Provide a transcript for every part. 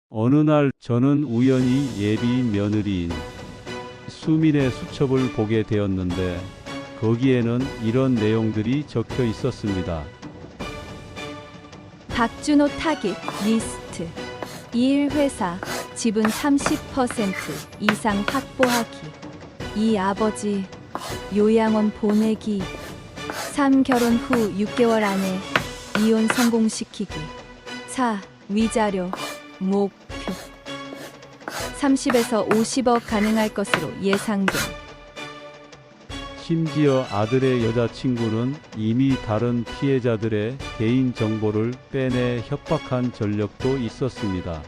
어느 날 저는 우연히 예비 며느리인 수민의 수첩을 보게 되었는데 거기에는 이런 내용들이 적혀 있었습니다. 박준호 타깃 리스트 2일 회사 지분 30% 이상 확보하기 2 아버지 요양원 보내기 3 결혼 후 6개월 안에 이혼 성공시키기 4 위자료 목표 30에서 50억 가능할 것으로 예상돼. 심지어 아들의 여자친구는 이미 다른 피해자들의 개인 정보를 빼내 협박한 전력도 있었습니다.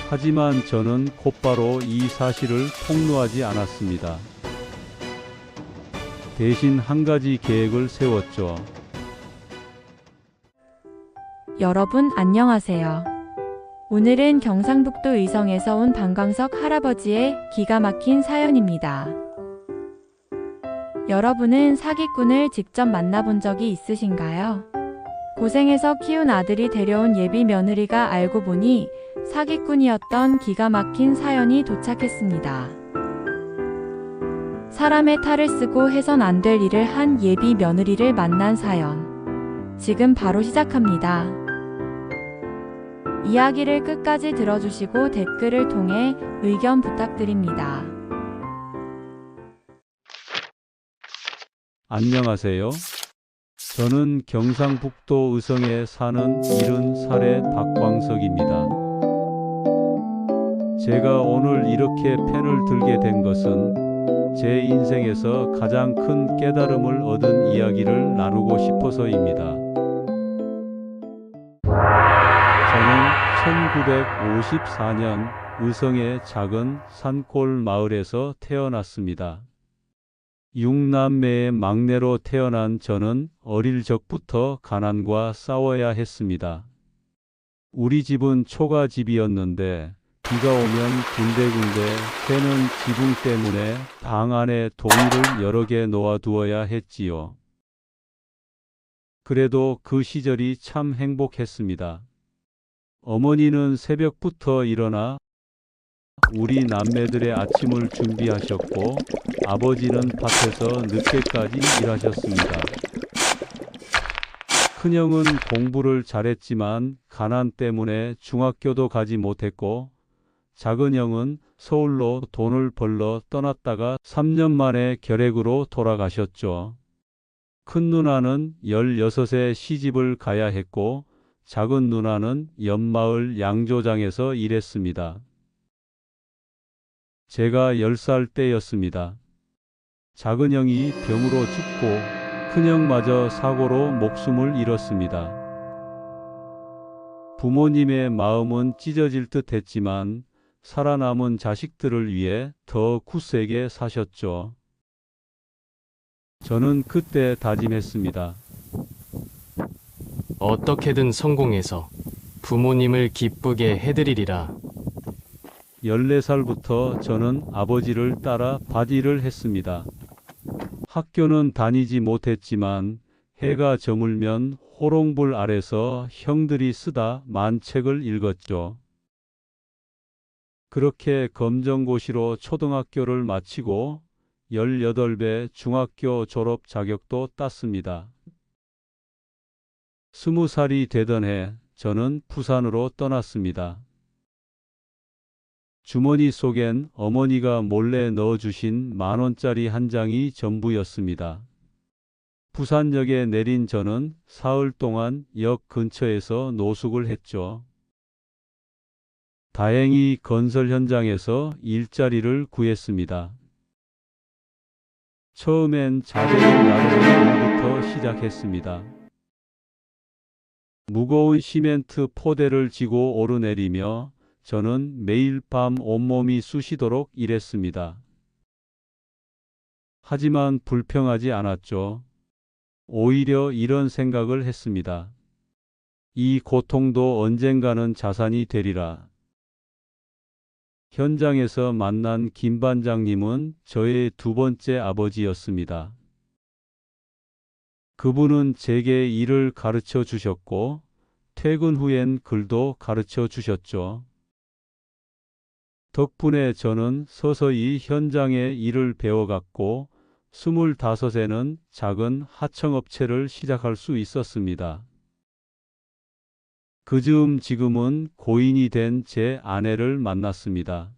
하지만 저는 곧바로 이 사실을 폭로하지 않았습니다. 대신 한 가지 계획을 세웠죠. 여러분 안녕하세요. 오늘은 경상북도 의성에서 온 방광석 할아버지의 기가 막힌 사연입니다. 여러분은 사기꾼을 직접 만나본 적이 있으신가요? 고생해서 키운 아들이 데려온 예비 며느리가 알고 보니 사기꾼이었던 기가 막힌 사연이 도착했습니다. 사람의 탈을 쓰고 해선 안 될 일을 한 예비 며느리를 만난 사연. 지금 바로 시작합니다. 이야기를 끝까지 들어주시고 댓글을 통해 의견 부탁드립니다. 안녕하세요. 저는 경상북도 의성에 사는 70살의 박광석입니다. 제가 오늘 이렇게 펜을 들게 된 것은 제 인생에서 가장 큰 깨달음을 얻은 이야기를 나누고 싶어서입니다. 저는 1954년 의성의 작은 산골 마을에서 태어났습니다. 6남매의 막내로 태어난 저는 어릴 적부터 가난과 싸워야 했습니다. 우리 집은 초가집이었는데 비가 오면 군데군데 새는 지붕 때문에 방 안에 동이를 여러 개 놓아두어야 했지요. 그래도 그 시절이 참 행복했습니다. 어머니는 새벽부터 일어나 우리 남매들의 아침을 준비하셨고 아버지는 밭에서 늦게까지 일하셨습니다. 큰형은 공부를 잘했지만 가난 때문에 중학교도 가지 못했고 작은형은 서울로 돈을 벌러 떠났다가 3년 만에 결핵으로 돌아가셨죠. 큰 누나는 16에 시집을 가야 했고 작은 누나는 옆마을 양조장에서 일했습니다. 제가 10살 때였습니다. 작은 형이 병으로 죽고 큰형마저 사고로 목숨을 잃었습니다. 부모님의 마음은 찢어질 듯 했지만 살아남은 자식들을 위해 더 굳세게 사셨죠. 저는 그때 다짐했습니다. 어떻게든 성공해서 부모님을 기쁘게 해드리리라. 14살부터 저는 아버지를 따라 밭일을 했습니다. 학교는 다니지 못했지만 해가 저물면 호롱불 아래서 형들이 쓰다 만책을 읽었죠. 그렇게 검정고시로 초등학교를 마치고 18배 중학교 졸업 자격도 땄습니다. 20살이 되던 해 저는 부산으로 떠났습니다. 주머니 속엔 어머니가 몰래 넣어주신 10,000원짜리 한 장이 전부였습니다. 부산역에 내린 저는 사흘 동안 역 근처에서 노숙을 했죠. 다행히 건설 현장에서 일자리를 구했습니다. 처음엔 자재를 나르는 일부터 시작했습니다. 무거운 시멘트 포대를 지고 오르내리며 저는 매일 밤 온몸이 쑤시도록 일했습니다. 하지만 불평하지 않았죠. 오히려 이런 생각을 했습니다. 이 고통도 언젠가는 자산이 되리라. 현장에서 만난 김 반장님은 저의 두 번째 아버지였습니다. 그분은 제게 일을 가르쳐 주셨고 퇴근 후엔 글도 가르쳐 주셨죠. 덕분에 저는 서서히 현장의 일을 배워갔고 25에는 작은 하청업체를 시작할 수 있었습니다. 그즈음 지금은 고인이 된 제 아내를 만났습니다.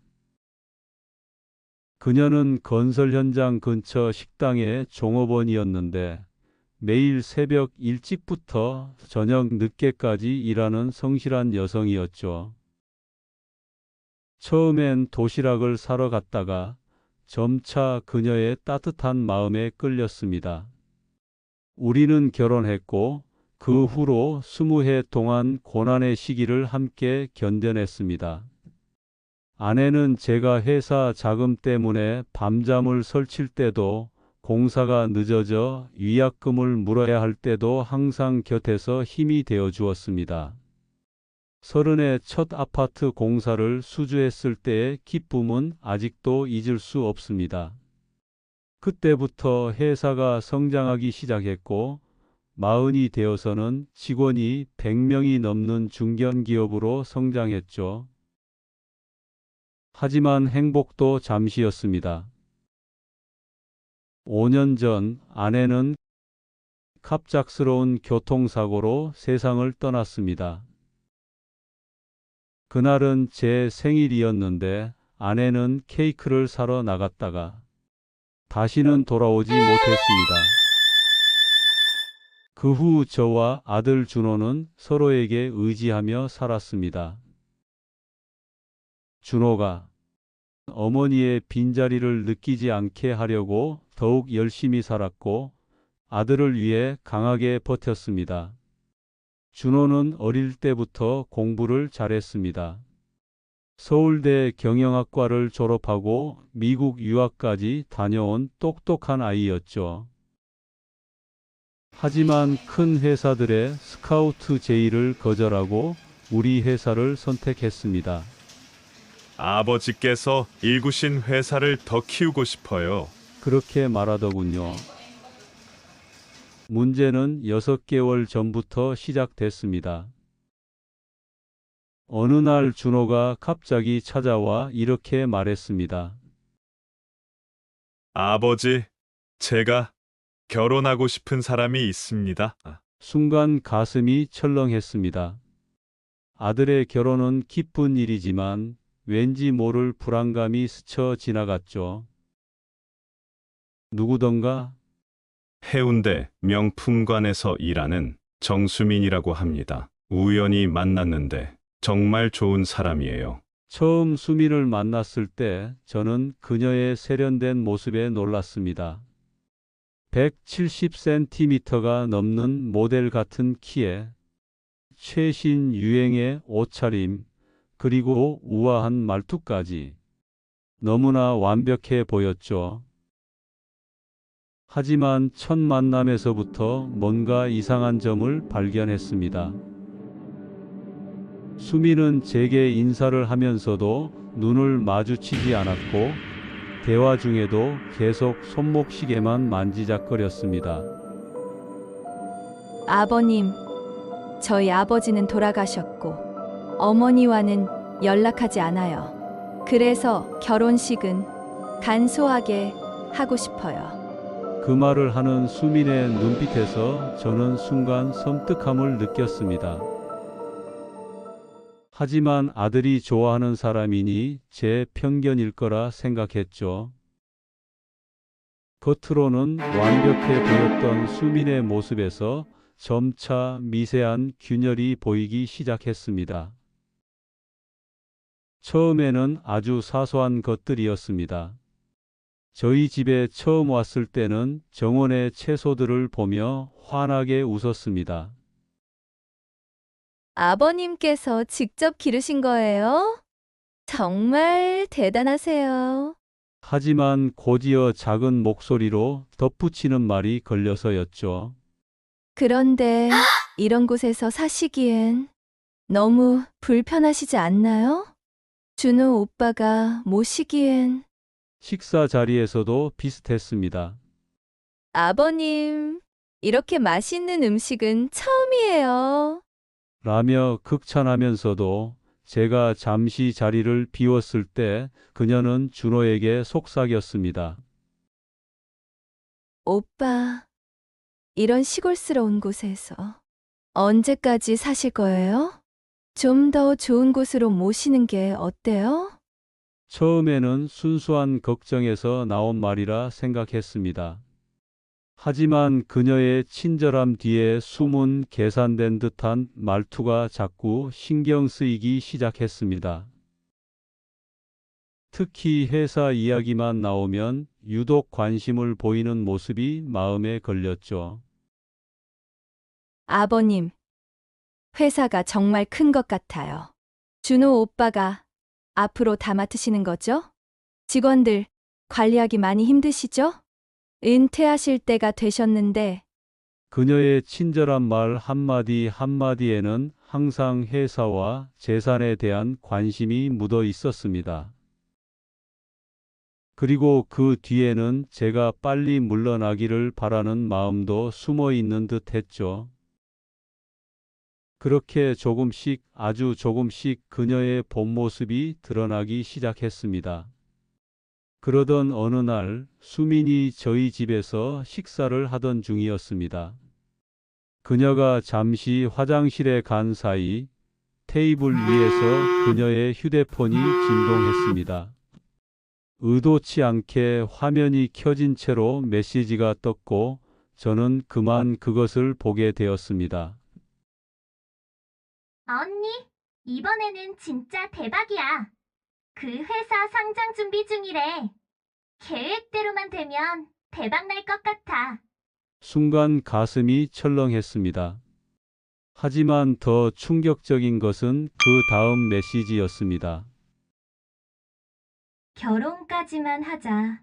그녀는 건설 현장 근처 식당의 종업원이었는데 매일 새벽 일찍부터 저녁 늦게까지 일하는 성실한 여성이었죠. 처음엔 도시락을 사러 갔다가 점차 그녀의 따뜻한 마음에 끌렸습니다. 우리는 결혼했고 그 후로 20해 동안 고난의 시기를 함께 견뎌냈습니다. 아내는 제가 회사 자금 때문에 밤잠을 설칠 때도 공사가 늦어져 위약금을 물어야 할 때도 항상 곁에서 힘이 되어 주었습니다. 30의 첫 아파트 공사를 수주했을 때의 기쁨은 아직도 잊을 수 없습니다. 그때부터 회사가 성장하기 시작했고 40이 되어서는 직원이 100명이 넘는 중견기업으로 성장했죠. 하지만 행복도 잠시였습니다. 5년 전 아내는 갑작스러운 교통사고로 세상을 떠났습니다. 그날은 제 생일이었는데 아내는 케이크를 사러 나갔다가 다시는 돌아오지 못했습니다. 그 후 저와 아들 준호는 서로에게 의지하며 살았습니다. 준호가 어머니의 빈자리를 느끼지 않게 하려고 더욱 열심히 살았고 아들을 위해 강하게 버텼습니다. 준호는 어릴 때부터 공부를 잘했습니다. 서울대 경영학과를 졸업하고 미국 유학까지 다녀온 똑똑한 아이였죠. 하지만 큰 회사들의 스카우트 제의를 거절하고 우리 회사를 선택했습니다. 아버지께서 일구신 회사를 더 키우고 싶어요. 그렇게 말하더군요. 문제는 6개월 전부터 시작됐습니다. 어느 날 준호가 갑자기 찾아와 이렇게 말했습니다. 아버지, 제가 결혼하고 싶은 사람이 있습니다. 순간 가슴이 철렁했습니다. 아들의 결혼은 기쁜 일이지만 왠지 모를 불안감이 스쳐 지나갔죠. 누구던가? 해운대 명품관에서 일하는 정수민이라고 합니다. 우연히 만났는데 정말 좋은 사람이에요. 처음 수민을 만났을 때 저는 그녀의 세련된 모습에 놀랐습니다. 170cm가 넘는 모델 같은 키에 최신 유행의 옷차림, 그리고 우아한 말투까지 너무나 완벽해 보였죠. 하지만 첫 만남에서부터 뭔가 이상한 점을 발견했습니다. 수민은 제게 인사를 하면서도 눈을 마주치지 않았고 대화 중에도 계속 손목시계만 만지작거렸습니다. 아버님, 저희 아버지는 돌아가셨고 어머니와는 연락하지 않아요. 그래서 결혼식은 간소하게 하고 싶어요. 그 말을 하는 수민의 눈빛에서 저는 순간 섬뜩함을 느꼈습니다. 하지만 아들이 좋아하는 사람이니 제 편견일 거라 생각했죠. 겉으로는 완벽해 보였던 수민의 모습에서 점차 미세한 균열이 보이기 시작했습니다. 처음에는 아주 사소한 것들이었습니다. 저희 집에 처음 왔을 때는 정원의 채소들을 보며 환하게 웃었습니다. 아버님께서 직접 기르신 거예요? 정말 대단하세요. 하지만 곧이어 작은 목소리로 덧붙이는 말이 걸려서였죠. 그런데 이런 곳에서 사시기엔 너무 불편하시지 않나요? 준호 오빠가 모시기엔. 식사 자리에서도 비슷했습니다. 아버님, 이렇게 맛있는 음식은 처음이에요. 라며 극찬하면서도 제가 잠시 자리를 비웠을 때 그녀는 준호에게 속삭였습니다. 오빠, 이런 시골스러운 곳에서 언제까지 사실 거예요? 좀 더 좋은 곳으로 모시는 게 어때요? 처음에는 순수한 걱정에서 나온 말이라 생각했습니다. 하지만 그녀의 친절함 뒤에 숨은 계산된 듯한 말투가 자꾸 신경 쓰이기 시작했습니다. 특히 회사 이야기만 나오면 유독 관심을 보이는 모습이 마음에 걸렸죠. 아버님, 회사가 정말 큰 것 같아요. 준호 오빠가 앞으로 다 맡으시는 거죠? 직원들 관리하기 많이 힘드시죠? 은퇴하실 때가 되셨는데 그녀의 친절한 말 한마디 한마디에는 항상 회사와 재산에 대한 관심이 묻어 있었습니다. 그리고 그 뒤에는 제가 빨리 물러나기를 바라는 마음도 숨어 있는 듯 했죠. 그렇게 조금씩 아주 조금씩 그녀의 본 모습이 드러나기 시작했습니다. 그러던 어느 날 수민이 저희 집에서 식사를 하던 중이었습니다. 그녀가 잠시 화장실에 간 사이 테이블 위에서 그녀의 휴대폰이 진동했습니다. 의도치 않게 화면이 켜진 채로 메시지가 떴고 저는 그만 그것을 보게 되었습니다. 언니, 이번에는 진짜 대박이야. 그 회사 상장 준비 중이래. 계획대로만 되면 대박 날 것 같아. 순간 가슴이 철렁했습니다. 하지만 더 충격적인 것은 그 다음 메시지였습니다. 결혼까지만 하자.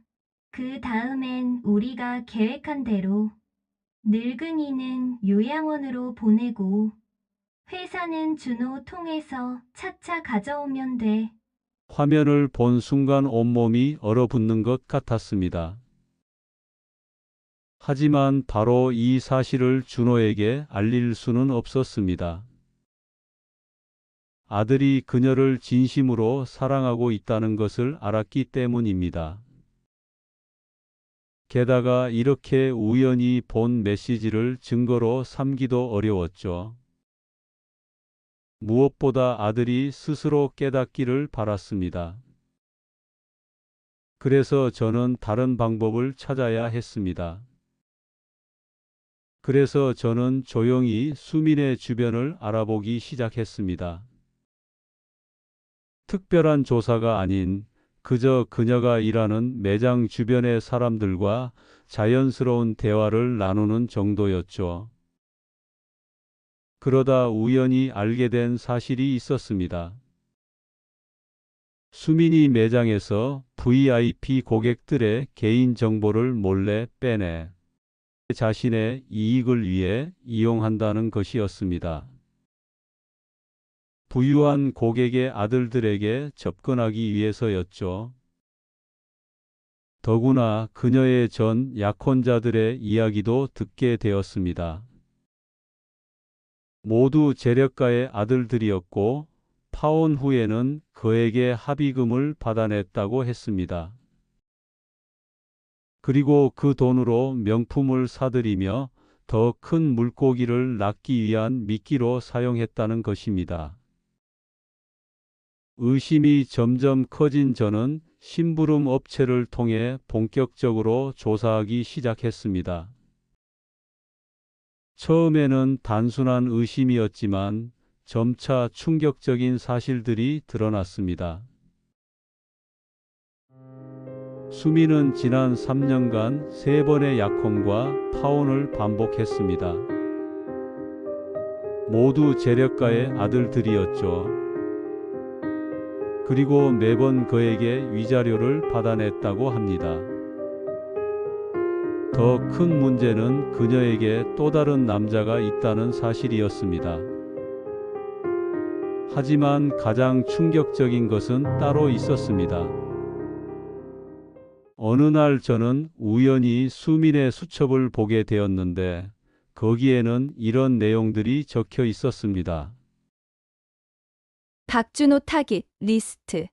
그 다음엔 우리가 계획한 대로 늙은이는 요양원으로 보내고 회사는 준호 통해서 차차 가져오면 돼. 화면을 본 순간 온몸이 얼어붙는 것 같았습니다. 하지만 바로 이 사실을 준호에게 알릴 수는 없었습니다. 아들이 그녀를 진심으로 사랑하고 있다는 것을 알았기 때문입니다. 게다가 이렇게 우연히 본 메시지를 증거로 삼기도 어려웠죠. 무엇보다 아들이 스스로 깨닫기를 바랐습니다. 그래서 저는 다른 방법을 찾아야 했습니다. 그래서 저는 조용히 수민의 주변을 알아보기 시작했습니다. 특별한 조사가 아닌 그저 그녀가 일하는 매장 주변의 사람들과 자연스러운 대화를 나누는 정도였죠. 그러다 우연히 알게 된 사실이 있었습니다. 수민이 매장에서 VIP 고객들의 개인 정보를 몰래 빼내 자신의 이익을 위해 이용한다는 것이었습니다. 부유한 고객의 아들들에게 접근하기 위해서였죠. 더구나 그녀의 전 약혼자들의 이야기도 듣게 되었습니다. 모두 재력가의 아들들이었고 파혼 후에는 그에게 합의금을 받아냈다고 했습니다. 그리고 그 돈으로 명품을 사들이며 더 큰 물고기를 낚기 위한 미끼로 사용했다는 것입니다. 의심이 점점 커진 저는 심부름 업체를 통해 본격적으로 조사하기 시작했습니다. 처음에는 단순한 의심이었지만 점차 충격적인 사실들이 드러났습니다. 수민은 지난 3년간 3번의 약혼과 파혼을 반복했습니다. 모두 재력가의 아들들이었죠. 그리고 매번 그에게 위자료를 받아냈다고 합니다. 더 큰 문제는 그녀에게 또 다른 남자가 있다는 사실이었습니다. 하지만 가장 충격적인 것은 따로 있었습니다. 어느 날 저는 우연히 수민의 수첩을 보게 되었는데 거기에는 이런 내용들이 적혀 있었습니다. 박준호 타깃 리스트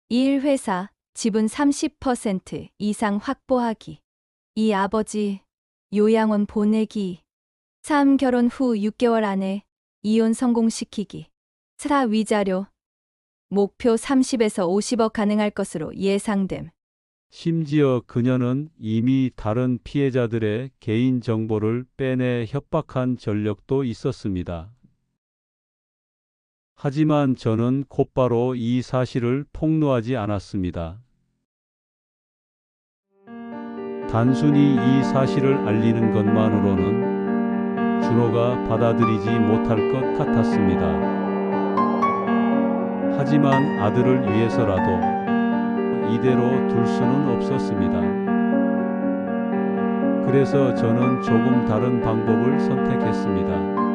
1. 회사 지분 30% 이상 확보하기. 2. 아버지 요양원 보내기. 3. 결혼 후 6개월 안에 이혼 성공시키기. 4. 위자료 목표 30에서 50억 가능할 것으로 예상됨. 심지어 그녀는 이미 다른 피해자들의 개인 정보를 빼내 협박한 전력도 있었습니다. 하지만 저는 곧바로 이 사실을 폭로하지 않았습니다. 단순히 이 사실을 알리는 것만으로는 준호가 받아들이지 못할 것 같았습니다. 하지만 아들을 위해서라도 이대로 둘 수는 없었습니다. 그래서 저는 조금 다른 방법을 선택했습니다.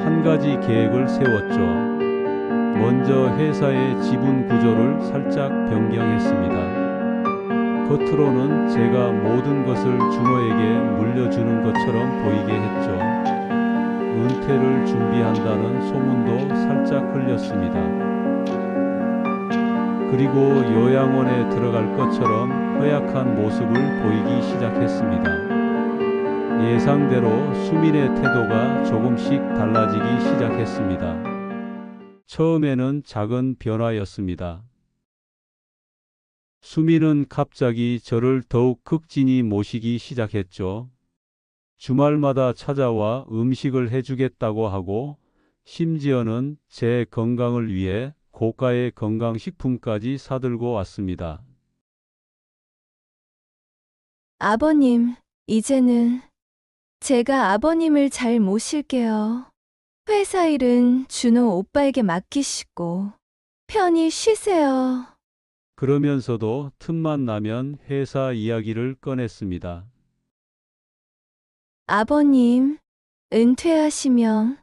한 가지 계획을 세웠죠. 먼저 회사의 지분 구조를 살짝 변경했습니다. 겉으로는 제가 모든 것을 준호에게 물려주는 것처럼 보이게 했죠. 은퇴를 준비한다는 소문도 살짝 흘렸습니다. 그리고 요양원에 들어갈 것처럼 허약한 모습을 보이기 시작했습니다. 예상대로 수민의 태도가 조금씩 달라지기 시작했습니다. 처음에는 작은 변화였습니다. 수민은 갑자기 저를 더욱 극진히 모시기 시작했죠. 주말마다 찾아와 음식을 해주겠다고 하고 심지어는 제 건강을 위해 고가의 건강식품까지 사들고 왔습니다. 아버님, 이제는 제가 아버님을 잘 모실게요. 회사 일은 준호 오빠에게 맡기시고 편히 쉬세요. 그러면서도 틈만 나면 회사 이야기를 꺼냈습니다. 아버님, 은퇴하시면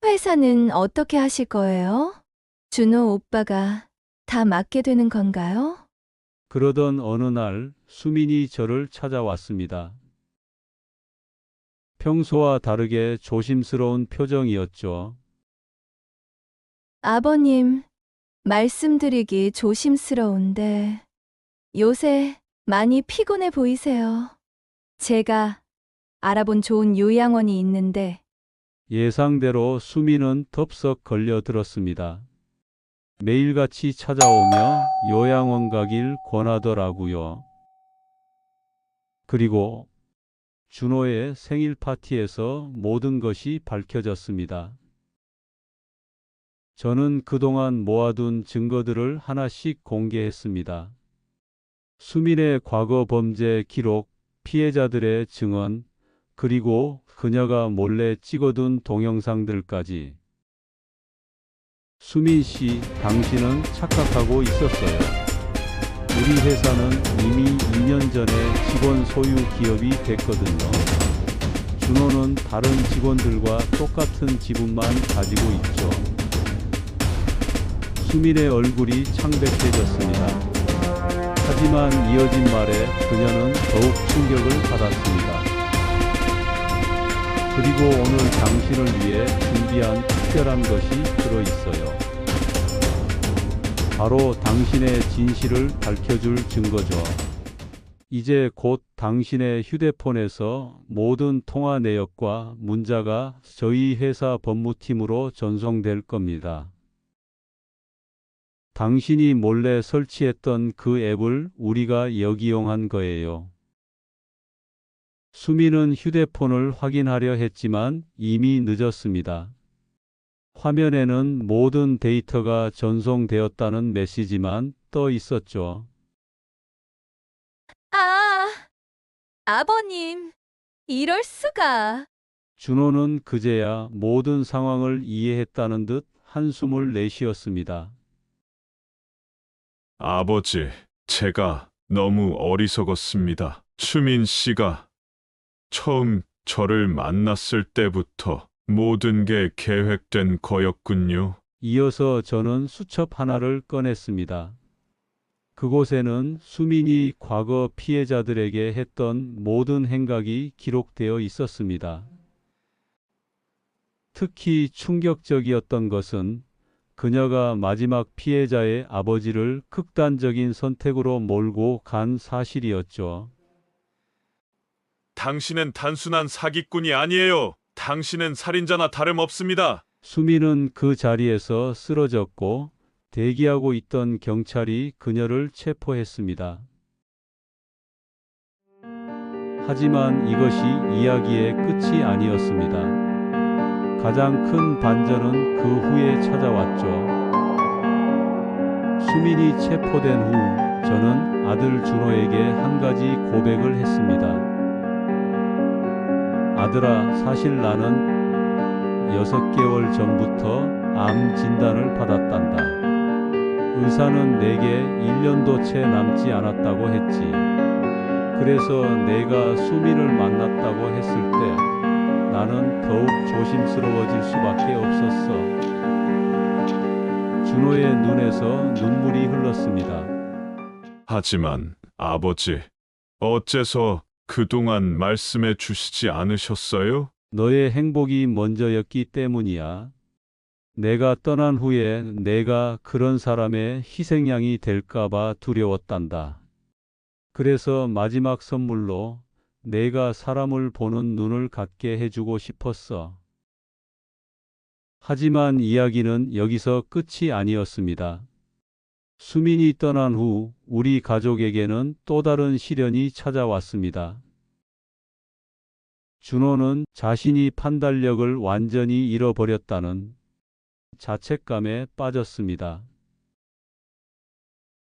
회사는 어떻게 하실 거예요? 준호 오빠가 다 맡게 되는 건가요? 그러던 어느 날 수민이 저를 찾아왔습니다. 평소와 다르게 조심스러운 표정이었죠. 아버님, 말씀드리기 조심스러운데 요새 많이 피곤해 보이세요. 제가 알아본 좋은 요양원이 있는데 예상대로 수민은 덥석 걸려들었습니다. 매일같이 찾아오며 요양원 가길 권하더라고요. 그리고 준호의 생일 파티에서 모든 것이 밝혀졌습니다. 저는 그동안 모아둔 증거들을 하나씩 공개했습니다. 수민의 과거 범죄 기록, 피해자들의 증언, 그리고 그녀가 몰래 찍어둔 동영상들까지. 수민 씨, 당신은 착각하고 있었어요. 우리 회사는 이미 2년 전에 직원 소유 기업이 됐거든요. 준호는 다른 직원들과 똑같은 지분만 가지고 있죠. 수민의 얼굴이 창백해졌습니다. 하지만 이어진 말에 그녀는 더욱 충격을 받았습니다. 그리고 오늘 당신을 위해 준비한 특별한 것이 들어있어요. 바로 당신의 진실을 밝혀줄 증거죠. 이제 곧 당신의 휴대폰에서 모든 통화 내역과 문자가 저희 회사 법무팀으로 전송될 겁니다. 당신이 몰래 설치했던 그 앱을 우리가 역이용한 거예요. 수민은 휴대폰을 확인하려 했지만 이미 늦었습니다. 화면에는 모든 데이터가 전송되었다는 메시지만 떠 있었죠. 아버님, 이럴 수가. 준호는 그제야 모든 상황을 이해했다는 듯 한숨을 내쉬었습니다. 아버지, 제가 너무 어리석었습니다. 수민 씨가 처음 저를 만났을 때부터 모든 게 계획된 거였군요. 이어서 저는 수첩 하나를 꺼냈습니다. 그곳에는 수민이 과거 피해자들에게 했던 모든 행각이 기록되어 있었습니다. 특히 충격적이었던 것은 그녀가 마지막 피해자의 아버지를 극단적인 선택으로 몰고 간 사실이었죠. 당신은 단순한 사기꾼이 아니에요. 당신은 살인자나 다름없습니다. 수미는 그 자리에서 쓰러졌고 대기하고 있던 경찰이 그녀를 체포했습니다. 하지만 이것이 이야기의 끝이 아니었습니다. 가장 큰 반전은 그 후에 찾아왔죠. 수민이 체포된 후 저는 아들 준호에게 한 가지 고백을 했습니다. 아들아, 사실 나는 6개월 전부터 암 진단을 받았단다. 의사는 내게 1년도 채 남지 않았다고 했지. 그래서 내가 수민을 만났다고 했을 때 나는 더욱 조심스러워질 수밖에 없었어. 준호의 눈에서 눈물이 흘렀습니다. 하지만 아버지, 어째서 그동안 말씀해 주시지 않으셨어요? 너의 행복이 먼저였기 때문이야. 내가 떠난 후에 내가 그런 사람의 희생양이 될까봐 두려웠단다. 그래서 마지막 선물로 내가 사람을 보는 눈을 갖게 해주고 싶었어. 하지만 이야기는 여기서 끝이 아니었습니다. 수민이 떠난 후 우리 가족에게는 또 다른 시련이 찾아왔습니다. 준호는 자신이 판단력을 완전히 잃어버렸다는 자책감에 빠졌습니다.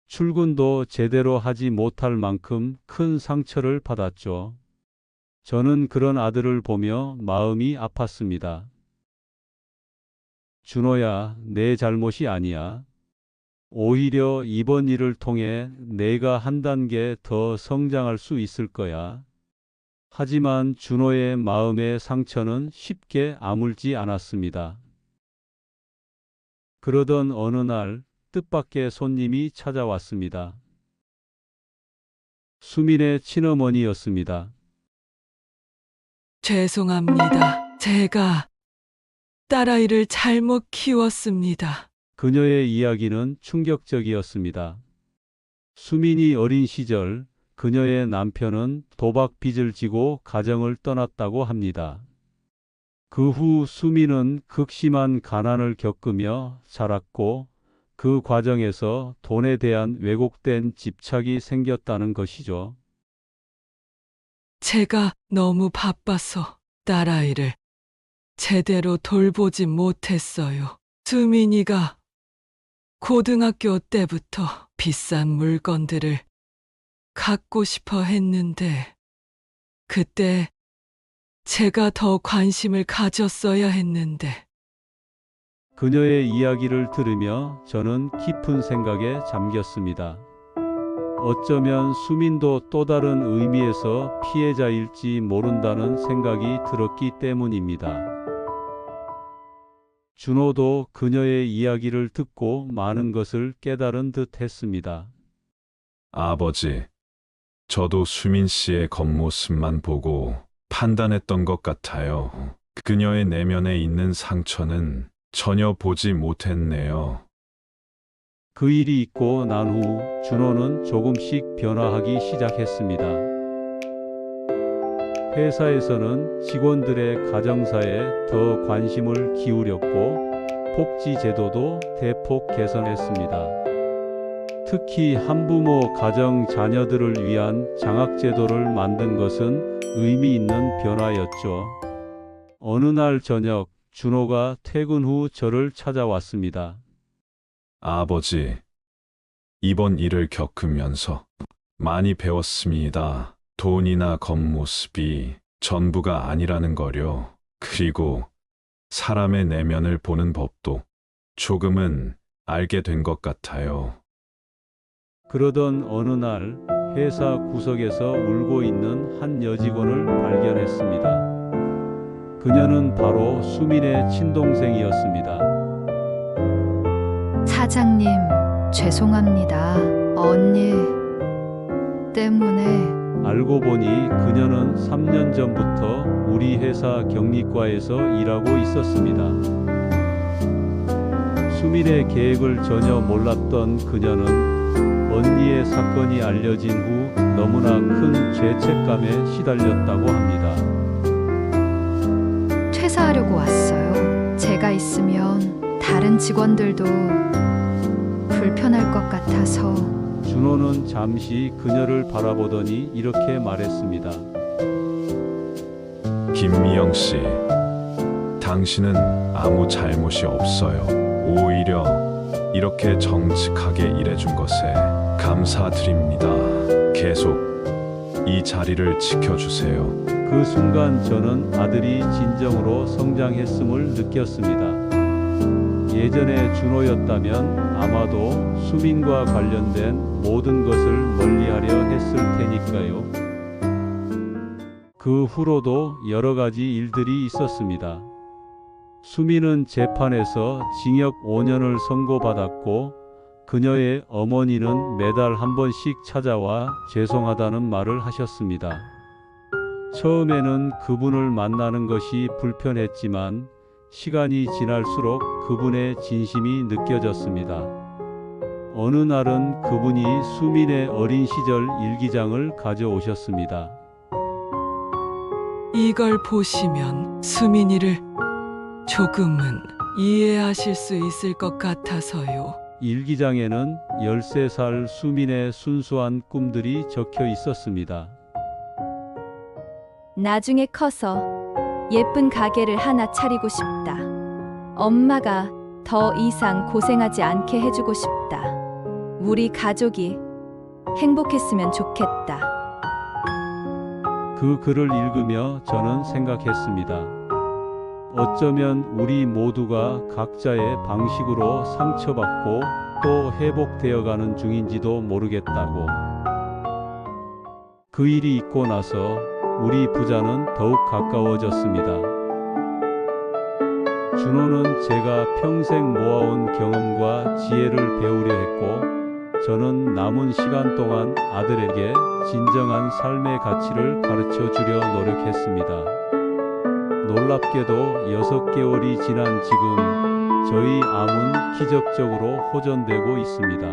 출근도 제대로 하지 못할 만큼 큰 상처를 받았죠. 저는 그런 아들을 보며 마음이 아팠습니다. 준호야, 내 잘못이 아니야. 오히려 이번 일을 통해 내가 한 단계 더 성장할 수 있을 거야. 하지만 준호의 마음의 상처는 쉽게 아물지 않았습니다. 그러던 어느 날 뜻밖의 손님이 찾아왔습니다. 수민의 친어머니였습니다. 죄송합니다. 제가 딸아이를 잘못 키웠습니다. 그녀의 이야기는 충격적이었습니다. 수민이 어린 시절 그녀의 남편은 도박 빚을 지고 가정을 떠났다고 합니다. 그 후 수민은 극심한 가난을 겪으며 자랐고 그 과정에서 돈에 대한 왜곡된 집착이 생겼다는 것이죠. 제가 너무 바빠서 딸아이를 제대로 돌보지 못했어요. 수민이가 고등학교 때부터 비싼 물건들을 갖고 싶어 했는데 그때 제가 더 관심을 가졌어야 했는데 그녀의 이야기를 들으며 저는 깊은 생각에 잠겼습니다. 어쩌면 수민도 또 다른 의미에서 피해자일지 모른다는 생각이 들었기 때문입니다. 준호도 그녀의 이야기를 듣고 많은 것을 깨달은 듯 했습니다. 아버지, 저도 수민 씨의 겉모습만 보고 판단했던 것 같아요. 그녀의 내면에 있는 상처는 전혀 보지 못했네요. 그 일이 있고 난 후 준호는 조금씩 변화하기 시작했습니다. 회사에서는 직원들의 가정사에 더 관심을 기울였고 복지 제도도 대폭 개선했습니다. 특히 한부모 가정 자녀들을 위한 장학제도를 만든 것은 의미 있는 변화였죠. 어느 날 저녁 준호가 퇴근 후 저를 찾아왔습니다. 아버지, 이번 일을 겪으면서 많이 배웠습니다. 돈이나 겉모습이 전부가 아니라는 거요. 그리고 사람의 내면을 보는 법도 조금은 알게 된 것 같아요. 그러던 어느 날 회사 구석에서 울고 있는 한 여직원을 발견했습니다. 그녀는 바로 수민의 친동생이었습니다. 사장님, 죄송합니다. 언니 때문에. 알고 보니 그녀는 3년 전부터 우리 회사 격리과에서 일하고 있었습니다. 수민의 계획을 전혀 몰랐던 그녀는 언니의 사건이 알려진 후 너무나 큰 죄책감에 시달렸다고 합니다. 퇴사하려고 왔어요. 제가 있으면 다른 직원들도 불편할 것 같아서. 준호는 잠시 그녀를 바라보더니 이렇게 말했습니다. 김미영 씨, 당신은 아무 잘못이 없어요. 오히려 이렇게 정직하게 일해준 것에 감사드립니다. 계속 이 자리를 지켜주세요. 그 순간 저는 아들이 진정으로 성장했음을 느꼈습니다. 예전에 준호였다면 아마도 수민과 관련된 모든 것을 멀리하려 했을 테니까요. 그 후로도 여러 가지 일들이 있었습니다. 수민은 재판에서 징역 5년을 선고받았고 그녀의 어머니는 매달 한 번씩 찾아와 죄송하다는 말을 하셨습니다. 처음에는 그분을 만나는 것이 불편했지만 시간이 지날수록 그분의 진심이 느껴졌습니다. 어느 날은 그분이 수민의 어린 시절 일기장을 가져오셨습니다. 이걸 보시면 수민이를 조금은 이해하실 수 있을 것 같아서요. 일기장에는 13살 수민의 순수한 꿈들이 적혀 있었습니다. 나중에 커서 예쁜 가게를 하나 차리고 싶다. 엄마가 더 이상 고생하지 않게 해주고 싶다. 우리 가족이 행복했으면 좋겠다. 그 글을 읽으며 저는 생각했습니다. 어쩌면 우리 모두가 각자의 방식으로 상처받고 또 회복되어가는 중인지도 모르겠다고. 그 일이 있고 나서 우리 부자는 더욱 가까워졌습니다. 준호는 제가 평생 모아온 경험과 지혜를 배우려 했고, 저는 남은 시간 동안 아들에게 진정한 삶의 가치를 가르쳐 주려 노력했습니다. 놀랍게도 6개월이 지난 지금 저희 암은 기적적으로 호전되고 있습니다.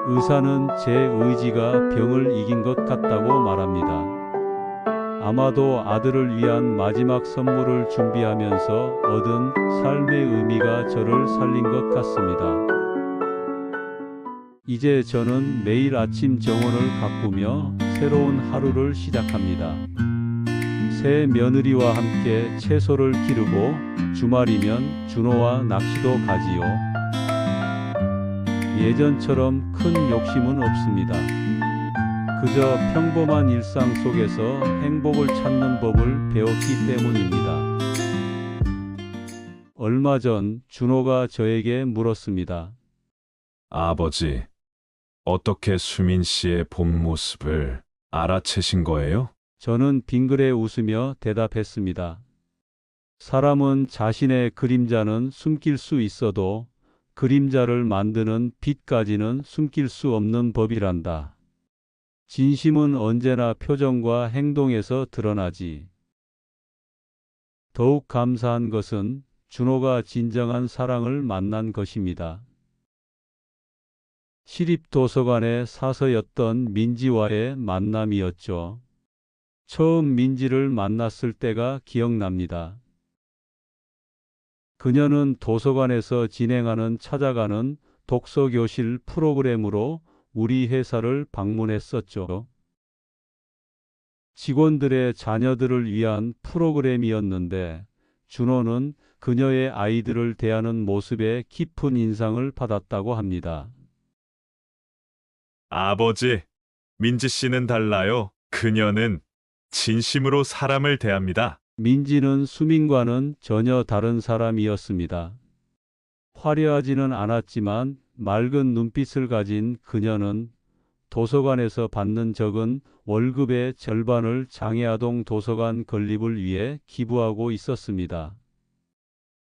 의사는 제 의지가 병을 이긴 것 같다고 말합니다. 아마도 아들을 위한 마지막 선물을 준비하면서 얻은 삶의 의미가 저를 살린 것 같습니다. 이제 저는 매일 아침 정원을 가꾸며 새로운 하루를 시작합니다. 새 며느리와 함께 채소를 기르고 주말이면 준호와 낚시도 가지요. 예전처럼 큰 욕심은 없습니다. 그저 평범한 일상 속에서 행복을 찾는 법을 배웠기 때문입니다. 얼마 전 준호가 저에게 물었습니다. 아버지, 어떻게 수민 씨의 본 모습을 알아채신 거예요? 저는 빙그레 웃으며 대답했습니다. 사람은 자신의 그림자는 숨길 수 있어도 그림자를 만드는 빛까지는 숨길 수 없는 법이란다. 진심은 언제나 표정과 행동에서 드러나지. 더욱 감사한 것은 준호가 진정한 사랑을 만난 것입니다. 시립도서관의 사서였던 민지와의 만남이었죠. 처음 민지를 만났을 때가 기억납니다. 그녀는 도서관에서 진행하는 찾아가는 독서교실 프로그램으로 우리 회사를 방문했었죠. 직원들의 자녀들을 위한 프로그램이었는데 준호는 그녀의 아이들을 대하는 모습에 깊은 인상을 받았다고 합니다. 아버지, 민지 씨는 달라요. 그녀는 진심으로 사람을 대합니다. 민지는 수민과는 전혀 다른 사람이었습니다. 화려하지는 않았지만 맑은 눈빛을 가진 그녀는 도서관에서 받는 적은 월급의 절반을 장애아동 도서관 건립을 위해 기부하고 있었습니다.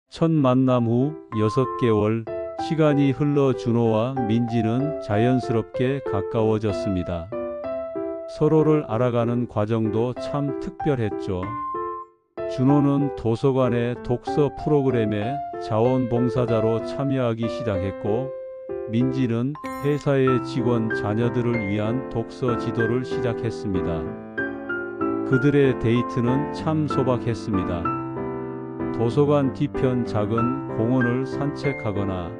첫 만남 후 6개월, 시간이 흘러 준호와 민지는 자연스럽게 가까워졌습니다. 서로를 알아가는 과정도 참 특별했죠. 준호는 도서관의 독서 프로그램에 자원봉사자로 참여하기 시작했고, 민지는 회사의 직원 자녀들을 위한 독서 지도를 시작했습니다. 그들의 데이트는 참 소박했습니다. 도서관 뒤편 작은 공원을 산책하거나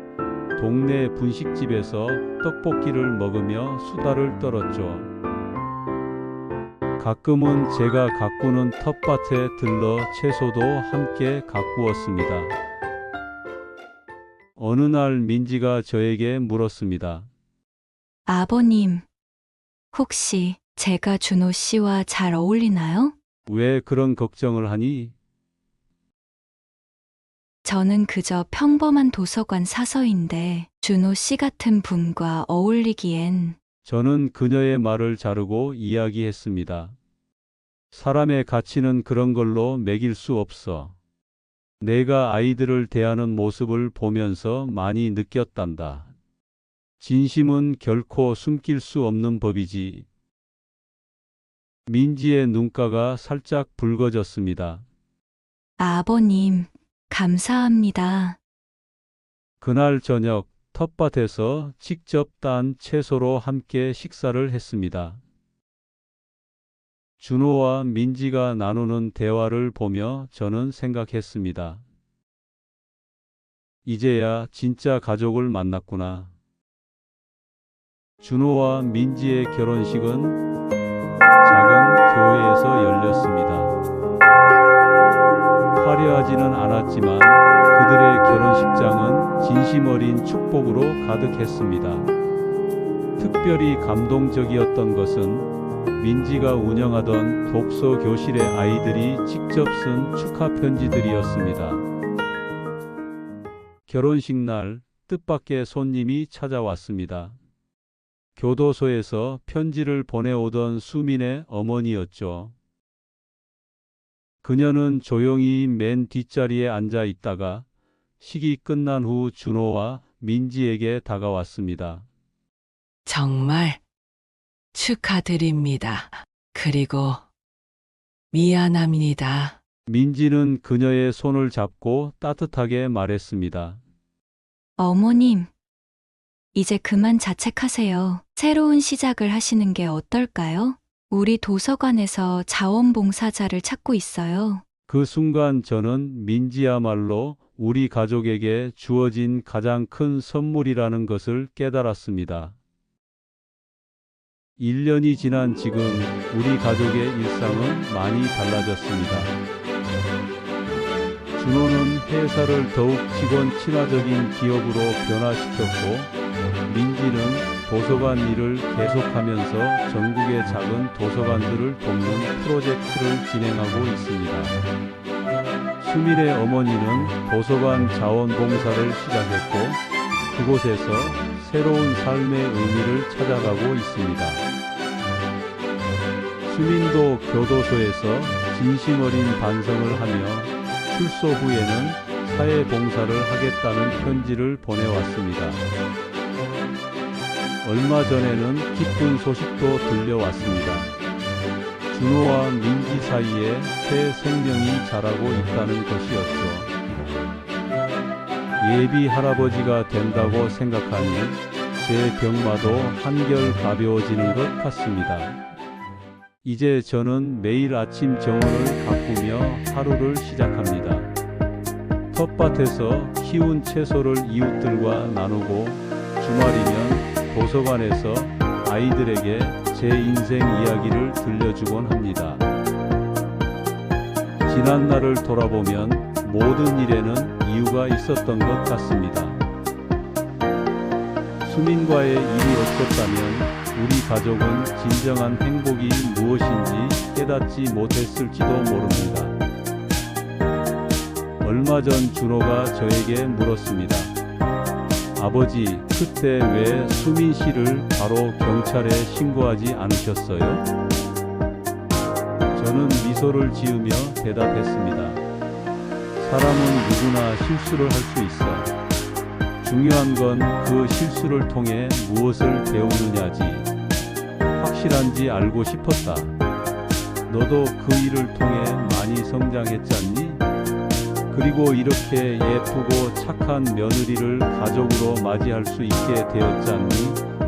동네 분식집에서 떡볶이를 먹으며 수다를 떨었죠. 가끔은 제가 가꾸는 텃밭에 들러 채소도 함께 가꾸었습니다. 어느 날 민지가 저에게 물었습니다. 아버님, 혹시 제가 준호 씨와 잘 어울리나요? 왜 그런 걱정을 하니? 저는 그저 평범한 도서관 사서인데 준호 씨 같은 분과 어울리기엔 저는 그녀의 말을 자르고 이야기했습니다. 사람의 가치는 그런 걸로 매길 수 없어. 내가 아이들을 대하는 모습을 보면서 많이 느꼈단다. 진심은 결코 숨길 수 없는 법이지. 민지의 눈가가 살짝 붉어졌습니다. 아버님, 감사합니다. 그날 저녁 텃밭에서 직접 딴 채소로 함께 식사를 했습니다. 준호와 민지가 나누는 대화를 보며 저는 생각했습니다. 이제야 진짜 가족을 만났구나. 준호와 민지의 결혼식은 작은 교회에서 열렸습니다. 화려하지는 않았지만 그들의 결혼식장은 진심 어린 축복으로 가득했습니다. 특별히 감동적이었던 것은 민지가 운영하던 독서 교실의 아이들이 직접 쓴 축하 편지들이었습니다. 결혼식 날 뜻밖의 손님이 찾아왔습니다. 교도소에서 편지를 보내오던 수민의 어머니였죠. 그녀는 조용히 맨 뒷자리에 앉아 있다가 식이 끝난 후 준호와 민지에게 다가왔습니다. 정말 축하드립니다. 그리고 미안합니다. 민지는 그녀의 손을 잡고 따뜻하게 말했습니다. 어머님, 이제 그만 자책하세요. 새로운 시작을 하시는 게 어떨까요? 우리 도서관에서 자원봉사자를 찾고 있어요. 그 순간 저는 민지야말로 우리 가족에게 주어진 가장 큰 선물이라는 것을 깨달았습니다. 1년이 지난 지금 우리 가족의 일상은 많이 달라졌습니다. 준호는 회사를 더욱 직원 친화적인 기업으로 변화시켰고, 민지는 도서관 일을 계속하면서 전국의 작은 도서관들을 돕는 프로젝트를 진행하고 있습니다. 수민의 어머니는 도서관 자원봉사를 시작했고, 그곳에서 새로운 삶의 의미를 찾아가고 있습니다. 수민도 교도소에서 진심 어린 반성을 하며 출소 후에는 사회봉사를 하겠다는 편지를 보내왔습니다. 얼마 전에는 기쁜 소식도 들려왔습니다. 준호와 민지 사이에 새 생명이 자라고 있다는 것이었죠. 예비 할아버지가 된다고 생각하니 제 병마도 한결 가벼워지는 것 같습니다. 이제 저는 매일 아침 정원을 가꾸며 하루를 시작합니다. 텃밭에서 키운 채소를 이웃들과 나누고, 주말이면 도서관에서 아이들에게 제 인생 이야기를 들려주곤 합니다. 지난 날을 돌아보면 모든 일에는 이유가 있었던 것 같습니다. 수민과의 일이 없었다면 우리 가족은 진정한 행복이 무엇인지 깨닫지 못했을지도 모릅니다. 얼마 전 준호가 저에게 물었습니다. 아버지, 그때 왜 수민 씨를 바로 경찰에 신고하지 않으셨어요? 저는 미소를 지으며 대답했습니다. 사람은 누구나 실수를 할 수 있어. 중요한 건 그 실수를 통해 무엇을 배우느냐지. 확실한지 알고 싶었다. 너도 그 일을 통해 많이 성장했잖니? 그리고 이렇게 예쁘고 착한 며느리를 가족으로 맞이할 수 있게 되었잖니?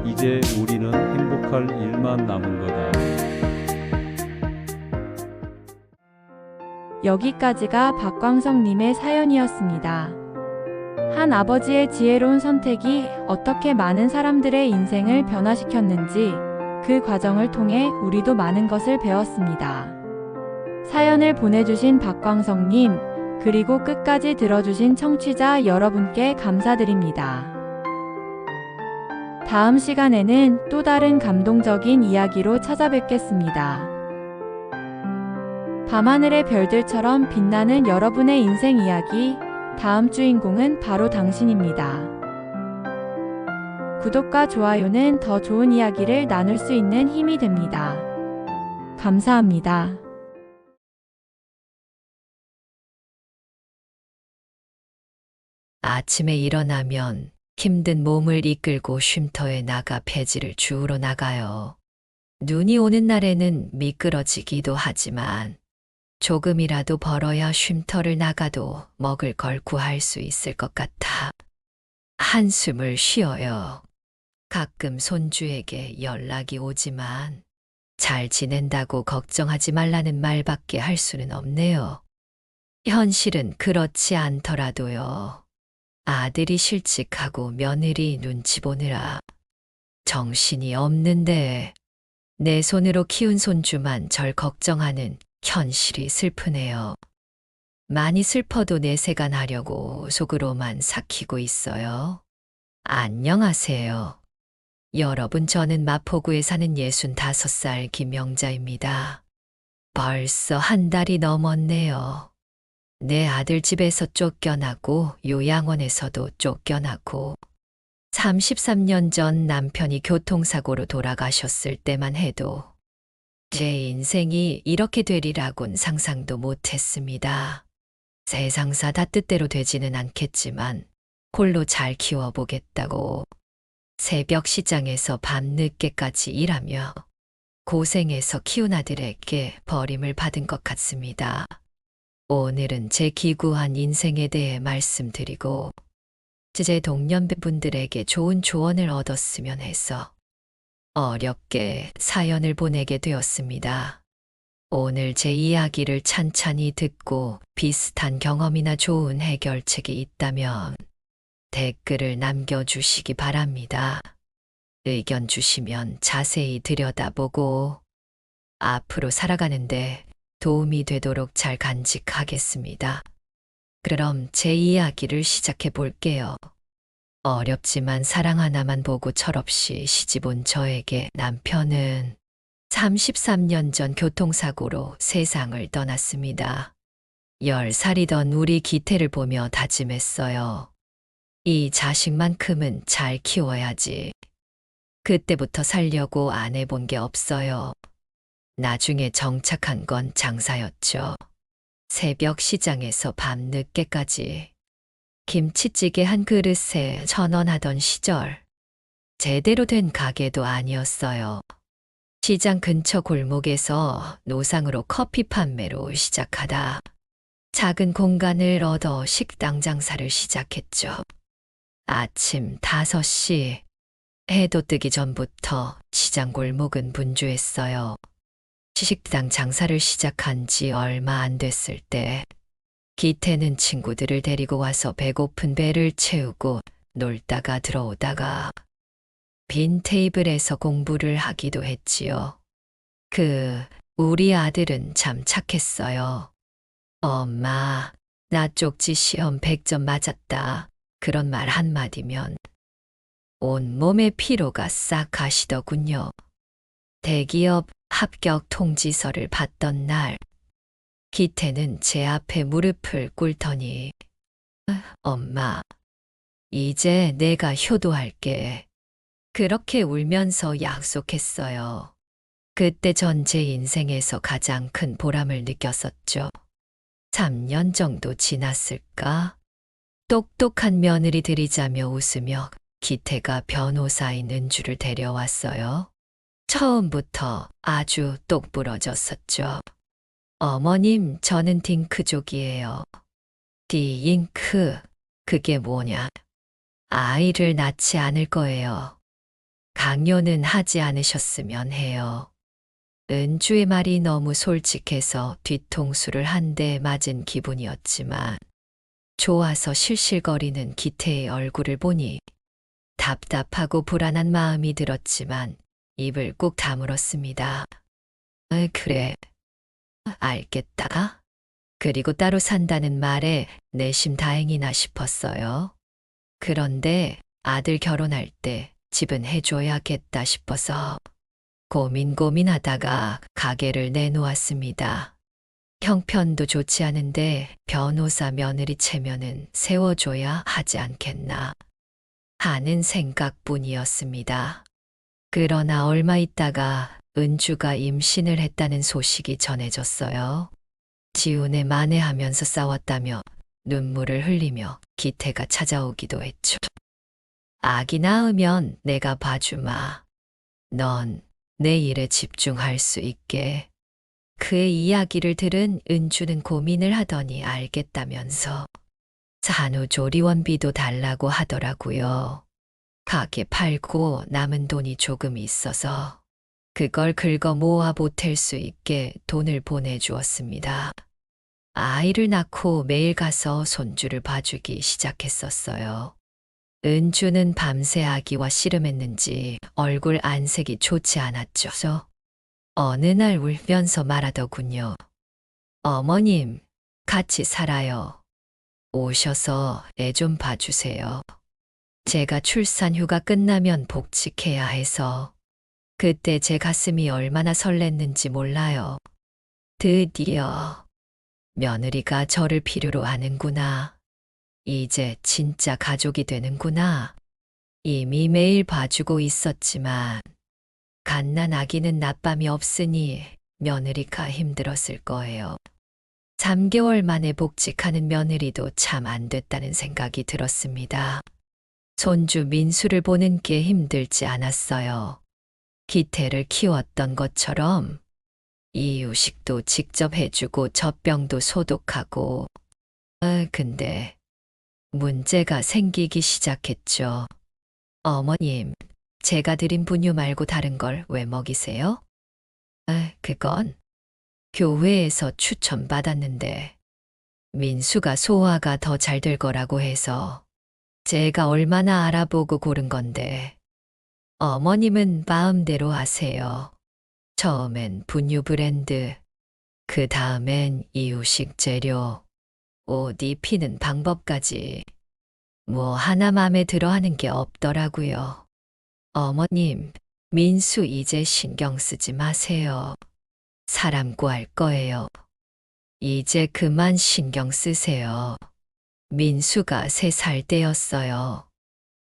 이제 우리는 행복할 일만 남은 거다. 여기까지가 박광석님의 사연이었습니다. 한 아버지의 지혜로운 선택이 어떻게 많은 사람들의 인생을 변화시켰는지 그 과정을 통해 우리도 많은 것을 배웠습니다. 사연을 보내주신 박광석님, 그리고 끝까지 들어주신 청취자 여러분께 감사드립니다. 다음 시간에는 또 다른 감동적인 이야기로 찾아뵙겠습니다. 밤하늘의 별들처럼 빛나는 여러분의 인생 이야기, 다음 주인공은 바로 당신입니다. 구독과 좋아요는 더 좋은 이야기를 나눌 수 있는 힘이 됩니다. 감사합니다. 아침에 일어나면 힘든 몸을 이끌고 쉼터에 나가 배지를 주우러 나가요. 눈이 오는 날에는 미끄러지기도 하지만 조금이라도 벌어야 쉼터를 나가도 먹을 걸 구할 수 있을 것 같아 한숨을 쉬어요. 가끔 손주에게 연락이 오지만 잘 지낸다고 걱정하지 말라는 말밖에 할 수는 없네요. 현실은 그렇지 않더라도요. 아들이 실직하고 며느리 눈치 보느라 정신이 없는데 내 손으로 키운 손주만 절 걱정하는 현실이 슬프네요. 많이 슬퍼도 내세가 나려고 속으로만 삭히고 있어요. 안녕하세요. 여러분, 저는 마포구에 사는 65살 김영자입니다. 벌써 한 달이 넘었네요. 내 아들 집에서 쫓겨나고 요양원에서도 쫓겨나고 33년 전 남편이 교통사고로 돌아가셨을 때만 해도 제 인생이 이렇게 되리라곤 상상도 못했습니다. 세상사 다 뜻대로 되지는 않겠지만 홀로 잘 키워보겠다고 새벽 시장에서 밤늦게까지 일하며 고생해서 키운 아들에게 버림을 받은 것 같습니다. 오늘은 제 기구한 인생에 대해 말씀드리고 제 동년배분들에게 좋은 조언을 얻었으면 해서 어렵게 사연을 보내게 되었습니다. 오늘 제 이야기를 찬찬히 듣고 비슷한 경험이나 좋은 해결책이 있다면 댓글을 남겨주시기 바랍니다. 의견 주시면 자세히 들여다보고 앞으로 살아가는데 도움이 되도록 잘 간직하겠습니다. 그럼 제 이야기를 시작해 볼게요. 어렵지만 사랑 하나만 보고 철없이 시집 온 저에게 남편은 33년 전 교통사고로 세상을 떠났습니다. 10살이던 우리 기태를 보며 다짐했어요. 이 자식만큼은 잘 키워야지. 그때부터 살려고 안 해본 게 없어요. 나중에 정착한 건 장사였죠. 새벽 시장에서 밤늦게까지 김치찌개 한 그릇에 1,000원 하던 시절. 제대로 된 가게도 아니었어요. 시장 근처 골목에서 노상으로 커피 판매로 시작하다 작은 공간을 얻어 식당 장사를 시작했죠. 아침 5시 해도 뜨기 전부터 시장 골목은 분주했어요. 식당 장사를 시작한 지 얼마 안 됐을 때 기태는 친구들을 데리고 와서 배고픈 배를 채우고 놀다가 들어오다가 빈 테이블에서 공부를 하기도 했지요. 우리 아들은 참 착했어요. 엄마, 나 쪽지 시험 100점 맞았다. 그런 말 한마디면 온몸의 피로가 싹 가시더군요. 대기업 합격 통지서를 받던 날, 기태는 제 앞에 무릎을 꿇더니 엄마, 이제 내가 효도할게. 그렇게 울면서 약속했어요. 그때 전 제 인생에서 가장 큰 보람을 느꼈었죠. 3년 정도 지났을까? 똑똑한 며느리 들이자며 웃으며 기태가 변호사인 은주를 데려왔어요. 처음부터 아주 똑부러졌었죠. 어머님, 저는 딩크족이에요. 디잉크, 그게 뭐냐? 아이를 낳지 않을 거예요. 강요는 하지 않으셨으면 해요. 은주의 말이 너무 솔직해서 뒤통수를 한 대 맞은 기분이었지만 좋아서 실실거리는 기태의 얼굴을 보니 답답하고 불안한 마음이 들었지만 입을 꾹 다물었습니다. 그래, 알겠다. 그리고 따로 산다는 말에 내심 다행이나 싶었어요. 그런데 아들 결혼할 때 집은 해줘야겠다 싶어서 고민하다가 가게를 내놓았습니다. 형편도 좋지 않은데 변호사 며느리 체면은 세워줘야 하지 않겠나 하는 생각뿐이었습니다. 그러나 얼마 있다가 은주가 임신을 했다는 소식이 전해졌어요. 지훈에 만회하면서 싸웠다며 눈물을 흘리며 기태가 찾아오기도 했죠. 아기 낳으면 내가 봐주마. 넌 내 일에 집중할 수 있게. 그의 이야기를 들은 은주는 고민을 하더니 알겠다면서 산후조리원비도 달라고 하더라고요. 가게 팔고 남은 돈이 조금 있어서 그걸 긁어 모아 보탤 수 있게 돈을 보내주었습니다. 아이를 낳고 매일 가서 손주를 봐주기 시작했었어요. 은주는 밤새 아기와 씨름했는지 얼굴 안색이 좋지 않았죠. 어느 날 울면서 말하더군요. 어머님, 같이 살아요. 오셔서 애 좀 봐주세요. 제가 출산 휴가 끝나면 복직해야 해서 그때 제 가슴이 얼마나 설렜는지 몰라요. 드디어 며느리가 저를 필요로 하는구나. 이제 진짜 가족이 되는구나. 이미 매일 봐주고 있었지만 갓난 아기는 낮밤이 없으니 며느리가 힘들었을 거예요. 3개월 만에 복직하는 며느리도 참 안 됐다는 생각이 들었습니다. 손주 민수를 보는 게 힘들지 않았어요. 기태를 키웠던 것처럼 이유식도 직접 해주고 젖병도 소독하고. 근데 문제가 생기기 시작했죠. 어머님, 제가 드린 분유 말고 다른 걸 왜 먹이세요? 그건 교회에서 추천받았는데 민수가 소화가 더 잘 될 거라고 해서 제가 얼마나 알아보고 고른 건데 어머님은 마음대로 하세요. 처음엔 분유 브랜드, 그 다음엔 이유식 재료, 옷 입히는 방법까지 뭐 하나 맘에 들어 하는 게 없더라고요. 어머님, 민수 이제 신경 쓰지 마세요. 사람 구할 거예요. 이제 그만 신경 쓰세요. 민수가 3살 때였어요.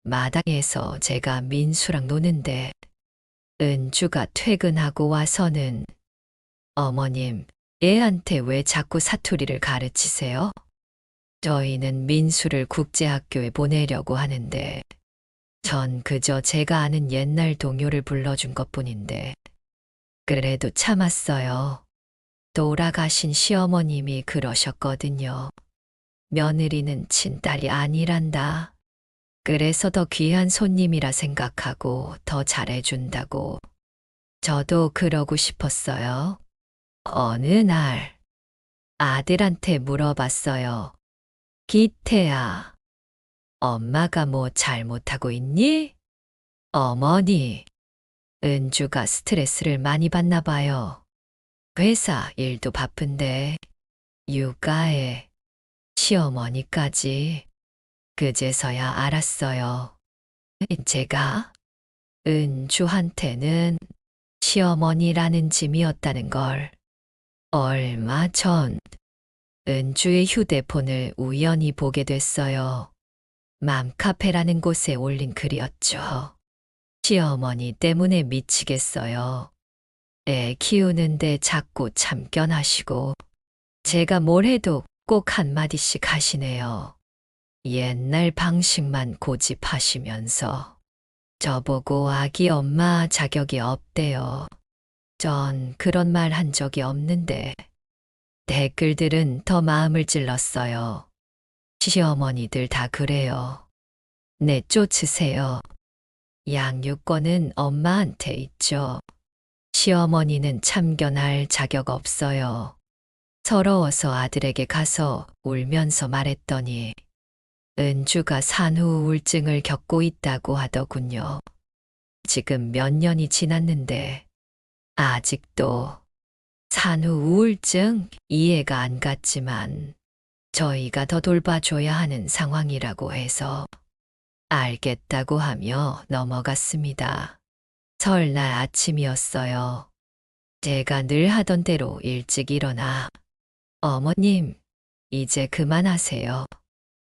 마당에서 제가 민수랑 노는데 은주가 퇴근하고 와서는 어머님, 애한테 왜 자꾸 사투리를 가르치세요? 저희는 민수를 국제학교에 보내려고 하는데 전 그저 제가 아는 옛날 동요를 불러준 것뿐인데 그래도 참았어요. 돌아가신 시어머님이 그러셨거든요. 며느리는 친딸이 아니란다. 그래서 더 귀한 손님이라 생각하고 더 잘해준다고. 저도 그러고 싶었어요. 어느 날 아들한테 물어봤어요. 기태야, 엄마가 뭐 잘못하고 있니? 어머니, 은주가 스트레스를 많이 받나 봐요. 회사 일도 바쁜데 육아에 시어머니까지. 그제서야 알았어요. 제가 은주한테는 시어머니라는 짐이었다는 걸. 얼마 전 은주의 휴대폰을 우연히 보게 됐어요. 맘카페라는 곳에 올린 글이었죠. 시어머니 때문에 미치겠어요. 애 키우는데 자꾸 참견하시고 제가 뭘 해도 꼭 한마디씩 하시네요. 옛날 방식만 고집하시면서 저보고 아기 엄마 자격이 없대요. 전 그런 말 한 적이 없는데 댓글들은 더 마음을 찔렀어요. 시어머니들 다 그래요. 내쫓으세요. 양육권은 엄마한테 있죠. 시어머니는 참견할 자격 없어요. 서러워서 아들에게 가서 울면서 말했더니 은주가 산후 우울증을 겪고 있다고 하더군요. 지금 몇 년이 지났는데 아직도 산후 우울증 이해가 안 갔지만 저희가 더 돌봐줘야 하는 상황이라고 해서 알겠다고 하며 넘어갔습니다. 설날 아침이었어요. 제가 늘 하던 대로 일찍 일어나 어머님, 이제 그만하세요.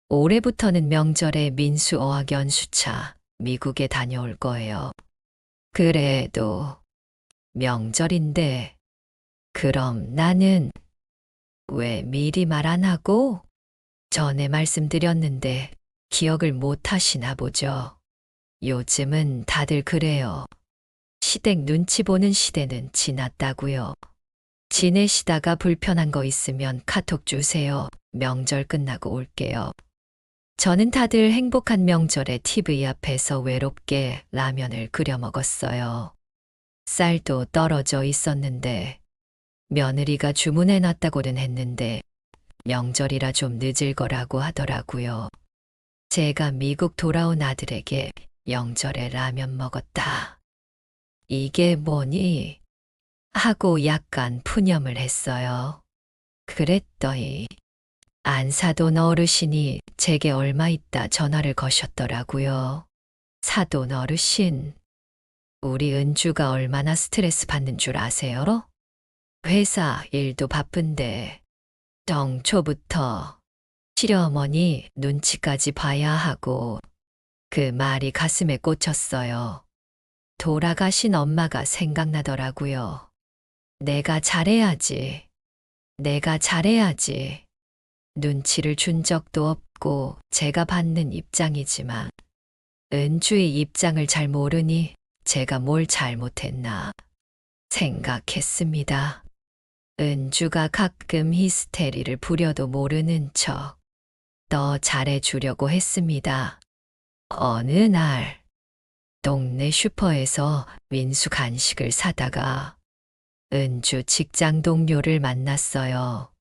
올해부터는 명절에 민수 어학연수차 미국에 다녀올 거예요. 그래도 명절인데 그럼 나는 왜 미리 말 안 하고? 전에 말씀드렸는데 기억을 못 하시나 보죠. 요즘은 다들 그래요. 시댁 눈치 보는 시대는 지났다고요. 지내시다가 불편한 거 있으면 카톡 주세요. 명절 끝나고 올게요. 저는 다들 행복한 명절에 TV 앞에서 외롭게 라면을 끓여 먹었어요. 쌀도 떨어져 있었는데 며느리가 주문해 놨다고는 했는데 명절이라 좀 늦을 거라고 하더라고요. 제가 미국 돌아온 아들에게 명절에 라면 먹었다. 이게 뭐니? 하고 약간 푸념을 했어요. 그랬더니 안 사돈 어르신이 제게 얼마 있다 전화를 거셨더라고요. 사돈 어르신, 우리 은주가 얼마나 스트레스 받는 줄 아세요? 회사 일도 바쁜데 정초부터 시어머니 눈치까지 봐야 하고 그 말이 가슴에 꽂혔어요. 돌아가신 엄마가 생각나더라고요. 내가 잘해야지. 내가 잘해야지. 눈치를 준 적도 없고 제가 받는 입장이지만 은주의 입장을 잘 모르니 제가 뭘 잘못했나 생각했습니다. 은주가 가끔 히스테리를 부려도 모르는 척 더 잘해주려고 했습니다. 어느 날 동네 슈퍼에서 민수 간식을 사다가 은주 직장 동료를 만났어요.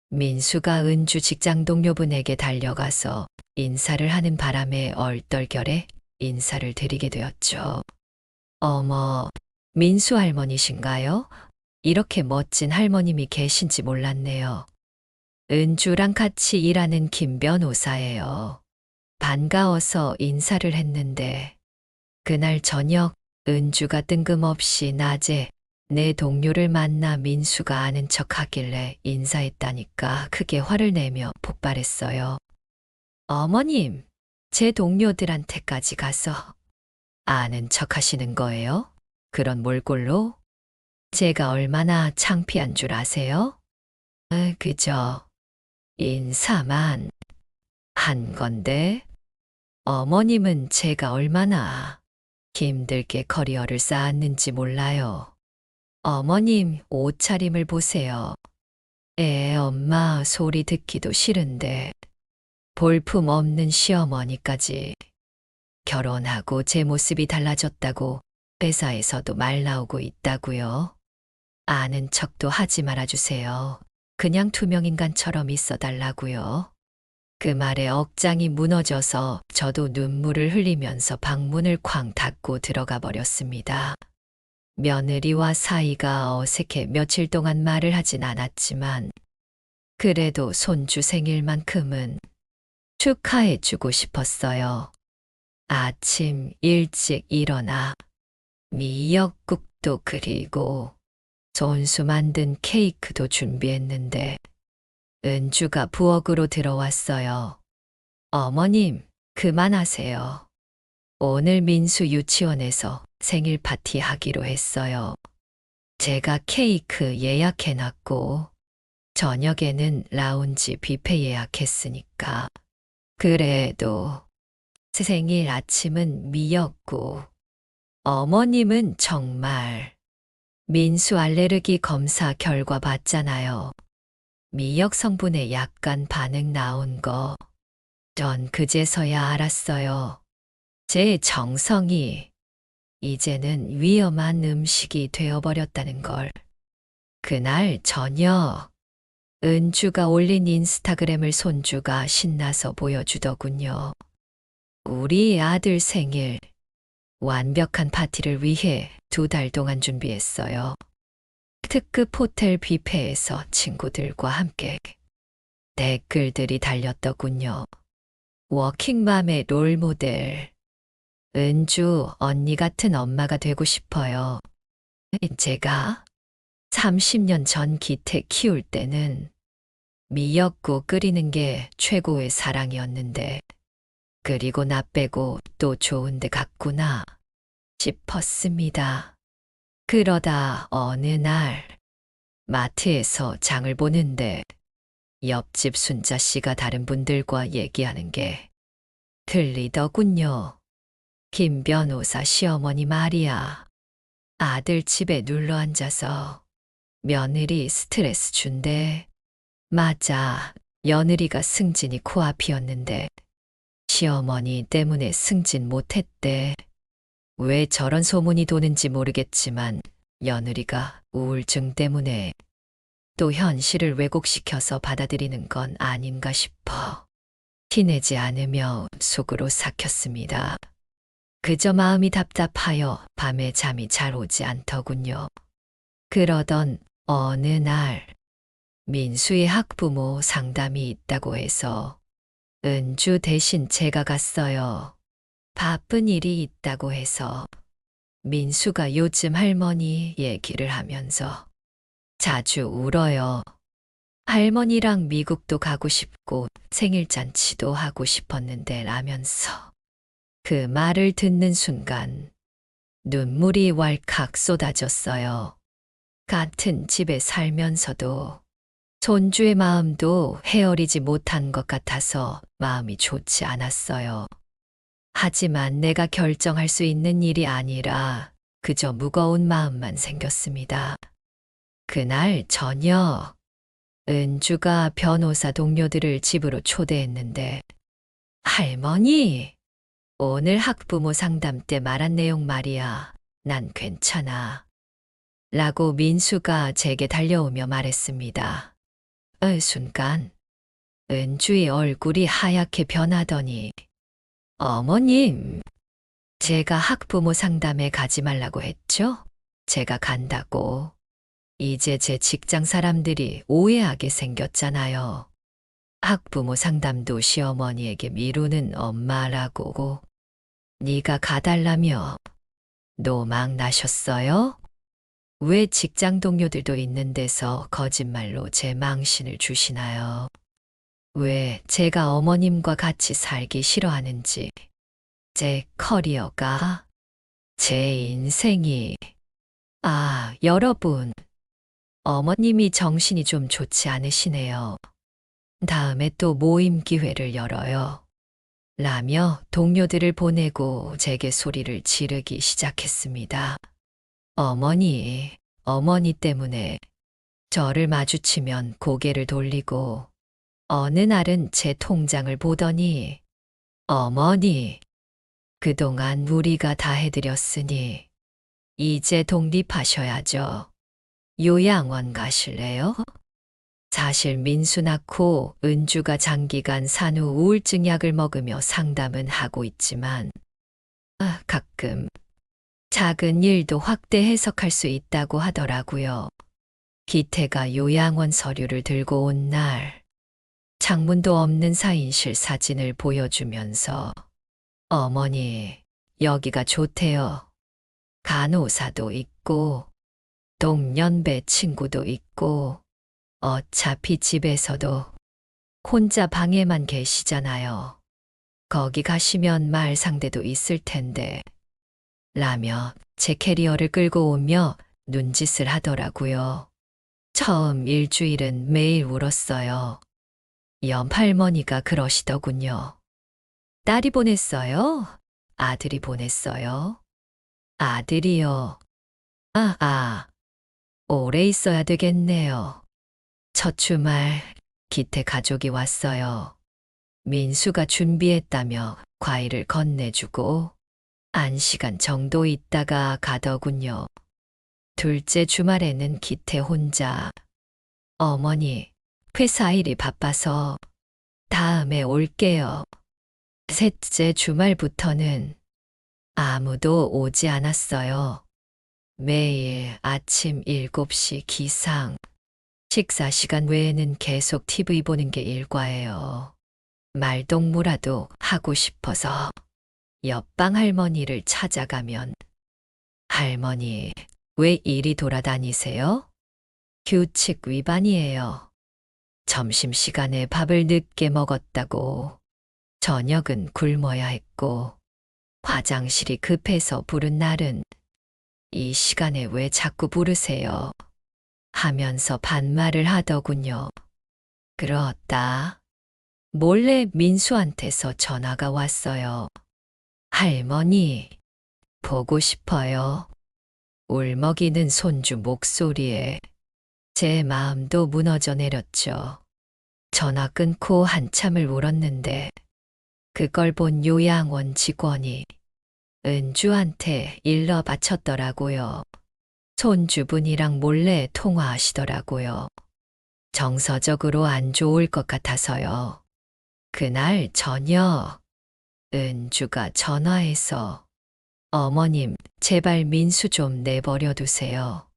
민수가 은주 직장 동료분에게 달려가서 인사를 하는 바람에 얼떨결에 인사를 드리게 되었죠. 어머, 민수 할머니신가요? 이렇게 멋진 할머님이 계신지 몰랐네요. 은주랑 같이 일하는 김 변호사예요. 반가워서 인사를 했는데 그날 저녁 은주가 뜬금없이 낮에 내 동료를 만나 민수가 아는 척 하길래 인사했다니까 크게 화를 내며 폭발했어요. 어머님, 제 동료들한테까지 가서 아는 척 하시는 거예요? 그런 몰골로? 제가 얼마나 창피한 줄 아세요? 그저 인사만 한 건데 어머님은 제가 얼마나 힘들게 커리어를 쌓았는지 몰라요. 어머님 옷차림을 보세요. 엄마 소리 듣기도 싫은데 볼품 없는 시어머니까지 결혼하고 제 모습이 달라졌다고 회사에서도 말 나오고 있다고요. 아는 척도 하지 말아주세요. 그냥 투명인간처럼 있어 달라고요. 그 말에 억장이 무너져서 저도 눈물을 흘리면서 방문을 쾅 닫고 들어가 버렸습니다. 며느리와 사이가 어색해 며칠 동안 말을 하진 않았지만 그래도 손주 생일만큼은 축하해주고 싶었어요. 아침 일찍 일어나 미역국도 끓이고 손수 만든 케이크도 준비했는데 은주가 부엌으로 들어왔어요. 어머님, 그만하세요. 오늘 민수 유치원에서 생일 파티 하기로 했어요. 제가 케이크 예약해놨고 저녁에는 라운지 뷔페 예약했으니까. 그래도 생일 아침은 미역국. 어머님은 정말 민수 알레르기 검사 결과 봤잖아요. 미역 성분에 약간 반응 나온 거. 전 그제서야 알았어요. 제 정성이 이제는 위험한 음식이 되어버렸다는 걸. 그날 저녁, 은주가 올린 인스타그램을 손주가 신나서 보여주더군요. 우리 아들 생일, 완벽한 파티를 위해 2달 동안 준비했어요. 특급 호텔 뷔페에서 친구들과 함께. 댓글들이 달렸더군요. 워킹맘의 롤모델. 은주 언니 같은 엄마가 되고 싶어요. 제가 30년 전 기태 키울 때는 미역국 끓이는 게 최고의 사랑이었는데, 그리고 나 빼고 또 좋은데 갔구나 싶었습니다. 그러다 어느 날 마트에서 장을 보는데 옆집 순자 씨가 다른 분들과 얘기하는 게 들리더군요. 김 변호사 시어머니 말이야. 아들 집에 눌러 앉아서 며느리 스트레스 준대. 맞아. 며느리가 승진이 코앞이었는데 시어머니 때문에 승진 못했대. 왜 저런 소문이 도는지 모르겠지만 며느리가 우울증 때문에 또 현실을 왜곡시켜서 받아들이는 건 아닌가 싶어. 티내지 않으며 속으로 삭혔습니다. 그저 마음이 답답하여 밤에 잠이 잘 오지 않더군요. 그러던 어느 날 민수의 학부모 상담이 있다고 해서 은주 대신 제가 갔어요. 바쁜 일이 있다고 해서. 민수가 요즘 할머니 얘기를 하면서 자주 울어요. 할머니랑 미국도 가고 싶고 생일잔치도 하고 싶었는데 라면서. 그 말을 듣는 순간 눈물이 왈칵 쏟아졌어요. 같은 집에 살면서도 손주의 마음도 헤아리지 못한 것 같아서 마음이 좋지 않았어요. 하지만 내가 결정할 수 있는 일이 아니라 그저 무거운 마음만 생겼습니다. 그날 저녁, 은주가 변호사 동료들을 집으로 초대했는데, 할머니, 오늘 학부모 상담 때 말한 내용 말이야. 난 괜찮아. 라고 민수가 제게 달려오며 말했습니다. 순간 은주의 얼굴이 하얗게 변하더니, 어머님, 제가 학부모 상담에 가지 말라고 했죠? 제가 간다고. 이제 제 직장 사람들이 오해하게 생겼잖아요. 학부모 상담도 시어머니에게 미루는 엄마라고. 네가 가달라며 노망 나셨어요? 왜 직장 동료들도 있는 데서 거짓말로 제 망신을 주시나요? 왜 제가 어머님과 같이 살기 싫어하는지, 제 커리어가, 제 인생이. 여러분, 어머님이 정신이 좀 좋지 않으시네요. 다음에 또 모임 기회를 열어요. 라며 동료들을 보내고 제게 소리를 지르기 시작했습니다. 어머니 때문에. 저를 마주치면 고개를 돌리고 어느 날은 제 통장을 보더니, 어머니, 그동안 우리가 다 해드렸으니 이제 독립하셔야죠. 요양원 가실래요? 사실 민수 낳고 은주가 장기간 산후 우울증 약을 먹으며 상담은 하고 있지만 가끔 작은 일도 확대 해석할 수 있다고 하더라고요. 기태가 요양원 서류를 들고 온 날 창문도 없는 사인실 사진을 보여주면서 어머니, 여기가 좋대요. 간호사도 있고 동년배 친구도 있고 어차피 집에서도 혼자 방에만 계시잖아요. 거기 가시면 말 상대도 있을 텐데. 라며 제 캐리어를 끌고 오며 눈짓을 하더라고요. 처음 일주일은 매일 울었어요. 연할머니가 그러시더군요. 딸이 보냈어요? 아들이 보냈어요? 아들이요. 오래 있어야 되겠네요. 첫 주말 기태 가족이 왔어요. 민수가 준비했다며 과일을 건네주고 1시간 정도 있다가 가더군요. 둘째 주말에는 기태 혼자. 어머니, 회사 일이 바빠서 다음에 올게요. 셋째 주말부터는 아무도 오지 않았어요. 매일 아침 7시 기상. 식사 시간 외에는 계속 TV 보는 게 일과예요. 말동무라도 하고 싶어서 옆방 할머니를 찾아가면 할머니, 왜 이리 돌아다니세요? 규칙 위반이에요. 점심시간에 밥을 늦게 먹었다고 저녁은 굶어야 했고 화장실이 급해서 부른 날은 이 시간에 왜 자꾸 부르세요? 하면서 반말을 하더군요. 그렇다. 몰래 민수한테서 전화가 왔어요. 할머니, 보고 싶어요. 울먹이는 손주 목소리에 제 마음도 무너져 내렸죠. 전화 끊고 한참을 울었는데 그걸 본 요양원 직원이 은주한테 일러 바쳤더라고요. 손주분이랑 몰래 통화하시더라고요. 정서적으로 안 좋을 것 같아서요. 그날 저녁 은주가 전화해서 어머님, 제발 민수 좀 내버려 두세요.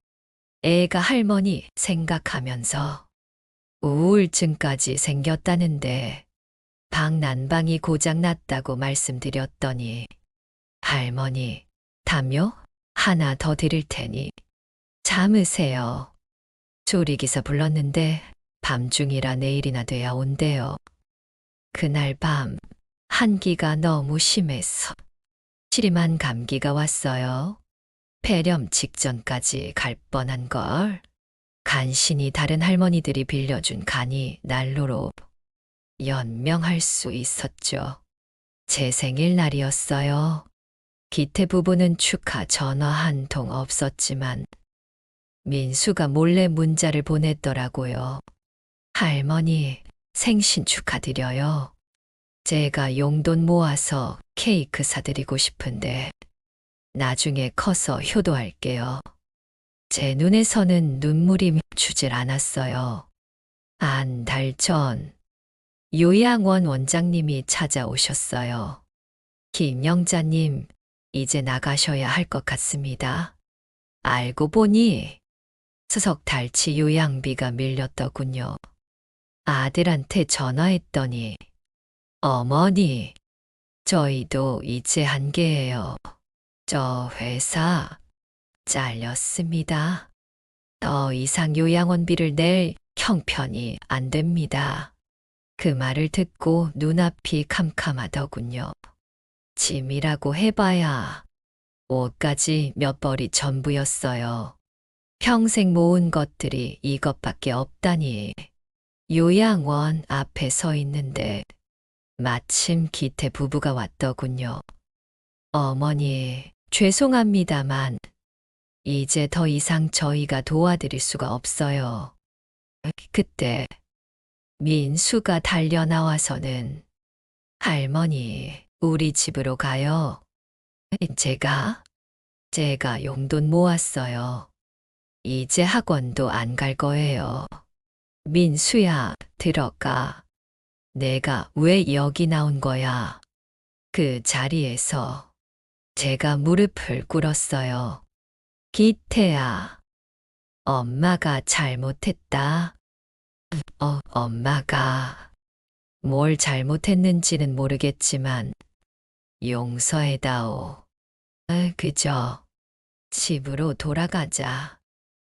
애가 할머니 생각하면서 우울증까지 생겼다는데 방 난방이 고장났다고 말씀드렸더니 할머니, 담요 하나 더 드릴 테니 참으세요. 조리기사 불렀는데 밤중이라 내일이나 돼야 온대요. 그날 밤 한기가 너무 심해서 시림한 감기가 왔어요. 폐렴 직전까지 갈 뻔한 걸. 간신히 다른 할머니들이 빌려준 간이 난로로 연명할 수 있었죠. 제 생일날이었어요. 기태 부부는 축하 전화 한 통 없었지만 민수가 몰래 문자를 보냈더라고요. 할머니, 생신 축하드려요. 제가 용돈 모아서 케이크 사드리고 싶은데 나중에 커서 효도할게요. 제 눈에서는 눈물이 멈추질 않았어요. 한 달 전 요양원 원장님이 찾아오셨어요. 김영자님, 이제 나가셔야 할 것 같습니다. 알고 보니 수석 달치 요양비가 밀렸더군요. 아들한테 전화했더니 어머니, 저희도 이제 한계예요. 저 회사 잘렸습니다. 더 이상 요양원비를 낼 형편이 안 됩니다. 그 말을 듣고 눈앞이 캄캄하더군요. 짐이라고 해봐야 옷까지 몇 벌이 전부였어요. 평생 모은 것들이 이것밖에 없다니. 요양원 앞에 서 있는데 마침 기태 부부가 왔더군요. 어머니, 죄송합니다만 이제 더 이상 저희가 도와드릴 수가 없어요. 그때 민수가 달려 나와서는 할머니, 우리 집으로 가요. 제가 용돈 모았어요. 이제 학원도 안 갈 거예요. 민수야, 들어가. 내가 왜 여기 나온 거야? 그 자리에서 제가 무릎을 꿇었어요. 기태야, 엄마가 잘못했다. 엄마가 뭘 잘못했는지는 모르겠지만 용서해다오. 그저 집으로 돌아가자.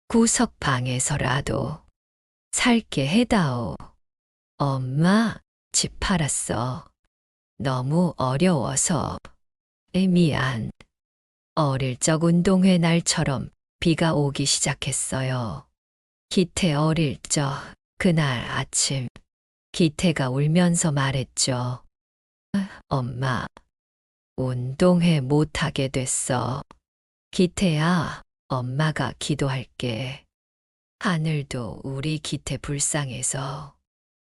구석방에서라도 살게 해다오. 엄마, 집 팔았어. 너무 어려워서. 미안. 어릴 적 운동회 날처럼 비가 오기 시작했어요. 기태 어릴 적 그날 아침 기태가 울면서 말했죠. 엄마, 운동회 못하게 됐어. 기태야, 엄마가 기도할게. 하늘도 우리 기태 불쌍해서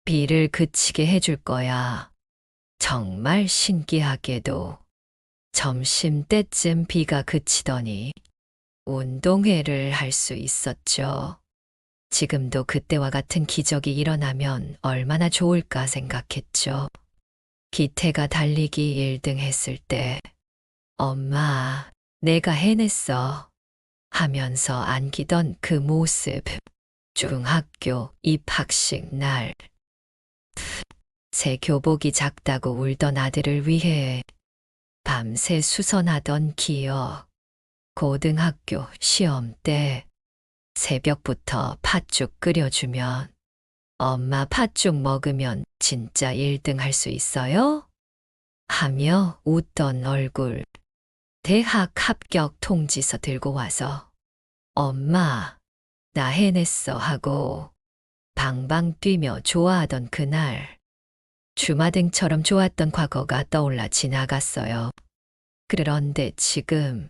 비를 그치게 해줄 거야. 정말 신기하게도 점심때쯤 비가 그치더니 운동회를 할 수 있었죠. 지금도 그때와 같은 기적이 일어나면 얼마나 좋을까 생각했죠. 기태가 달리기 1등 했을 때 엄마, 내가 해냈어 하면서 안기던 그 모습. 중학교 입학식 날 새 교복이 작다고 울던 아들을 위해 밤새 수선하던 기억. 고등학교 시험 때 새벽부터 팥죽 끓여주면 엄마 팥죽 먹으면 진짜 1등 할 수 있어요? 하며 웃던 얼굴. 대학 합격 통지서 들고 와서 엄마, 나 해냈어 하고 방방 뛰며 좋아하던 그날. 주마등처럼 좋았던 과거가 떠올라 지나갔어요. 그런데 지금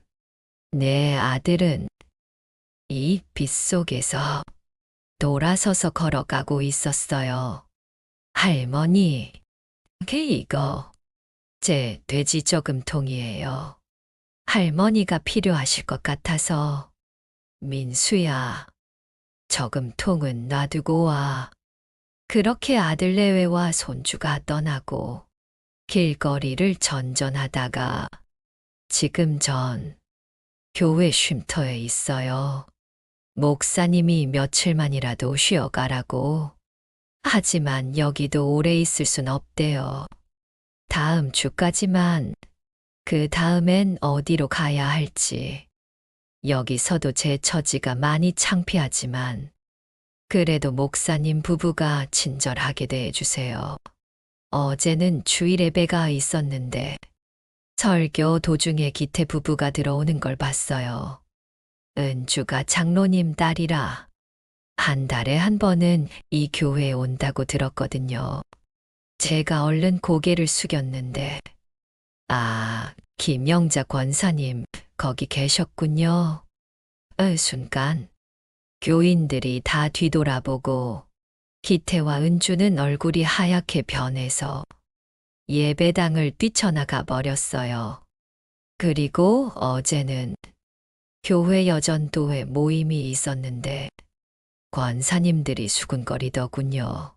내 아들은 이 빛 속에서 돌아서서 걸어가고 있었어요. 할머니, 이거 제 돼지 저금통이에요. 할머니가 필요하실 것 같아서. 민수야, 저금통은 놔두고 와. 그렇게 아들 내외와 손주가 떠나고 길거리를 전전하다가 지금 전 교회 쉼터에 있어요. 목사님이 며칠만이라도 쉬어가라고. 하지만 여기도 오래 있을 순 없대요. 다음 주까지만. 그 다음엔 어디로 가야 할지. 여기서도 제 처지가 많이 창피하지만 그래도 목사님 부부가 친절하게 대해주세요. 어제는 주일 예배가 있었는데 설교 도중에 기태 부부가 들어오는 걸 봤어요. 은주가 장로님 딸이라 한 달에 한 번은 이 교회에 온다고 들었거든요. 제가 얼른 고개를 숙였는데 김영자 권사님 거기 계셨군요. 순간 교인들이 다 뒤돌아보고 기태와 은주는 얼굴이 하얗게 변해서 예배당을 뛰쳐나가 버렸어요. 그리고 어제는 교회 여전도회 모임이 있었는데 권사님들이 수군거리더군요.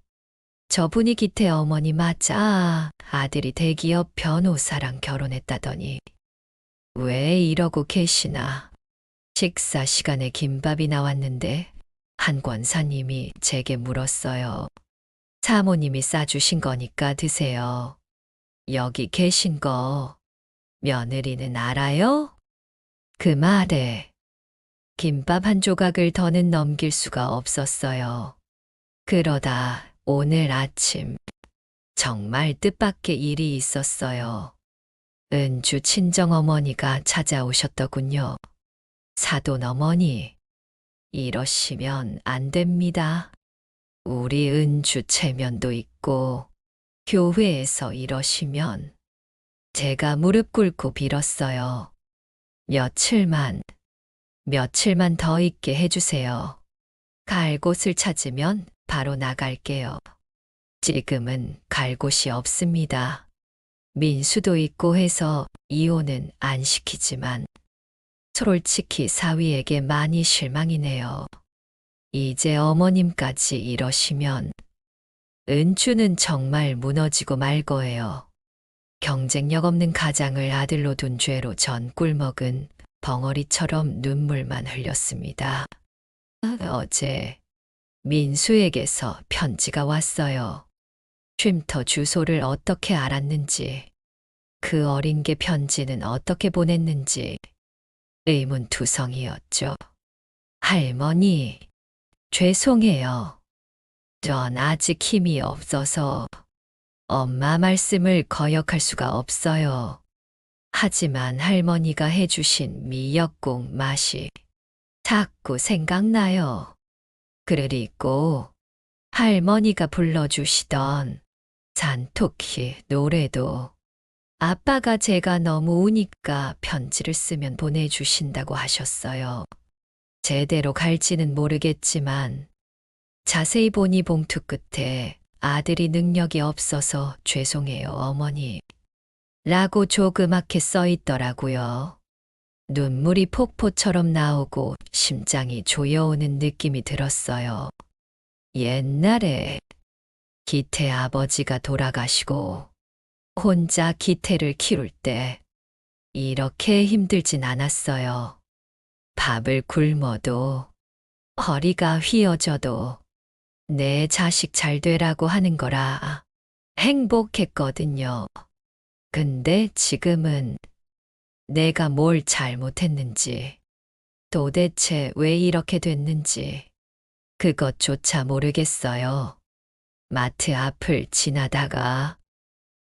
저분이 기태 어머니 맞자 아들이 대기업 변호사랑 결혼했다더니 왜 이러고 계시나. 식사 시간에 김밥이 나왔는데 한 권사님이 제게 물었어요. 사모님이 싸주신 거니까 드세요. 여기 계신 거 며느리는 알아요? 그 말에 김밥 한 조각을 더는 넘길 수가 없었어요. 그러다 오늘 아침 정말 뜻밖의 일이 있었어요. 은주 친정어머니가 찾아오셨더군요. 사돈 어머니, 이러시면 안 됩니다. 우리 은주 체면도 있고 교회에서 이러시면. 제가 무릎 꿇고 빌었어요. 며칠만 더 있게 해주세요. 갈 곳을 찾으면 바로 나갈게요. 지금은 갈 곳이 없습니다. 민수도 있고 해서 이혼은 안 시키지만 솔직히 사위에게 많이 실망이네요. 이제 어머님까지 이러시면 은주는 정말 무너지고 말 거예요. 경쟁력 없는 가장을 아들로 둔 죄로 전 꿀먹은 벙어리처럼 눈물만 흘렸습니다. 어제 민수에게서 편지가 왔어요. 쉼터 주소를 어떻게 알았는지, 그 어린 게 편지는 어떻게 보냈는지 의문투성이었죠. 할머니, 죄송해요. 전 아직 힘이 없어서 엄마 말씀을 거역할 수가 없어요. 하지만 할머니가 해주신 미역국 맛이 자꾸 생각나요. 그리고 할머니가 불러주시던 산토끼 노래도 아빠가 제가 너무 우니까 편지를 쓰면 보내주신다고 하셨어요. 제대로 갈지는 모르겠지만 자세히 보니 봉투 끝에 아들이 능력이 없어서 죄송해요, 어머니. 라고 조그맣게 써 있더라고요. 눈물이 폭포처럼 나오고 심장이 조여오는 느낌이 들었어요. 옛날에 기태 아버지가 돌아가시고 혼자 기태를 키울 때 이렇게 힘들진 않았어요. 밥을 굶어도 허리가 휘어져도 내 자식 잘 되라고 하는 거라 행복했거든요. 근데 지금은 내가 뭘 잘못했는지, 도대체 왜 이렇게 됐는지 그것조차 모르겠어요. 마트 앞을 지나다가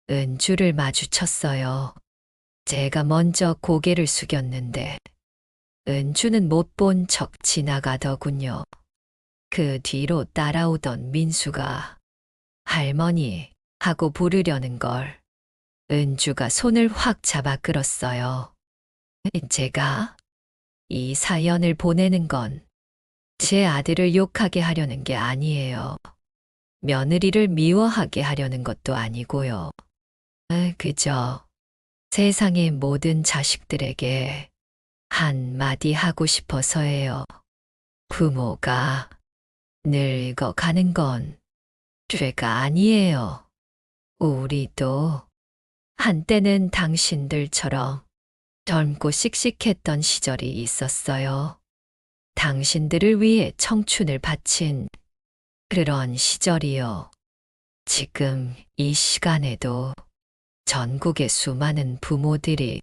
은주를 마주쳤어요. 제가 먼저 고개를 숙였는데 은주는 못 본 척 지나가더군요. 그 뒤로 따라오던 민수가 할머니 하고 부르려는 걸 은주가 손을 확 잡아 끌었어요. 제가 이 사연을 보내는 건 제 아들을 욕하게 하려는 게 아니에요. 며느리를 미워하게 하려는 것도 아니고요. 그저 세상의 모든 자식들에게 한마디 하고 싶어서예요. 부모가 늙어가는 건 죄가 아니에요. 우리도 한때는 당신들처럼 젊고 씩씩했던 시절이 있었어요. 당신들을 위해 청춘을 바친 그런 시절이요. 지금 이 시간에도 전국의 수많은 부모들이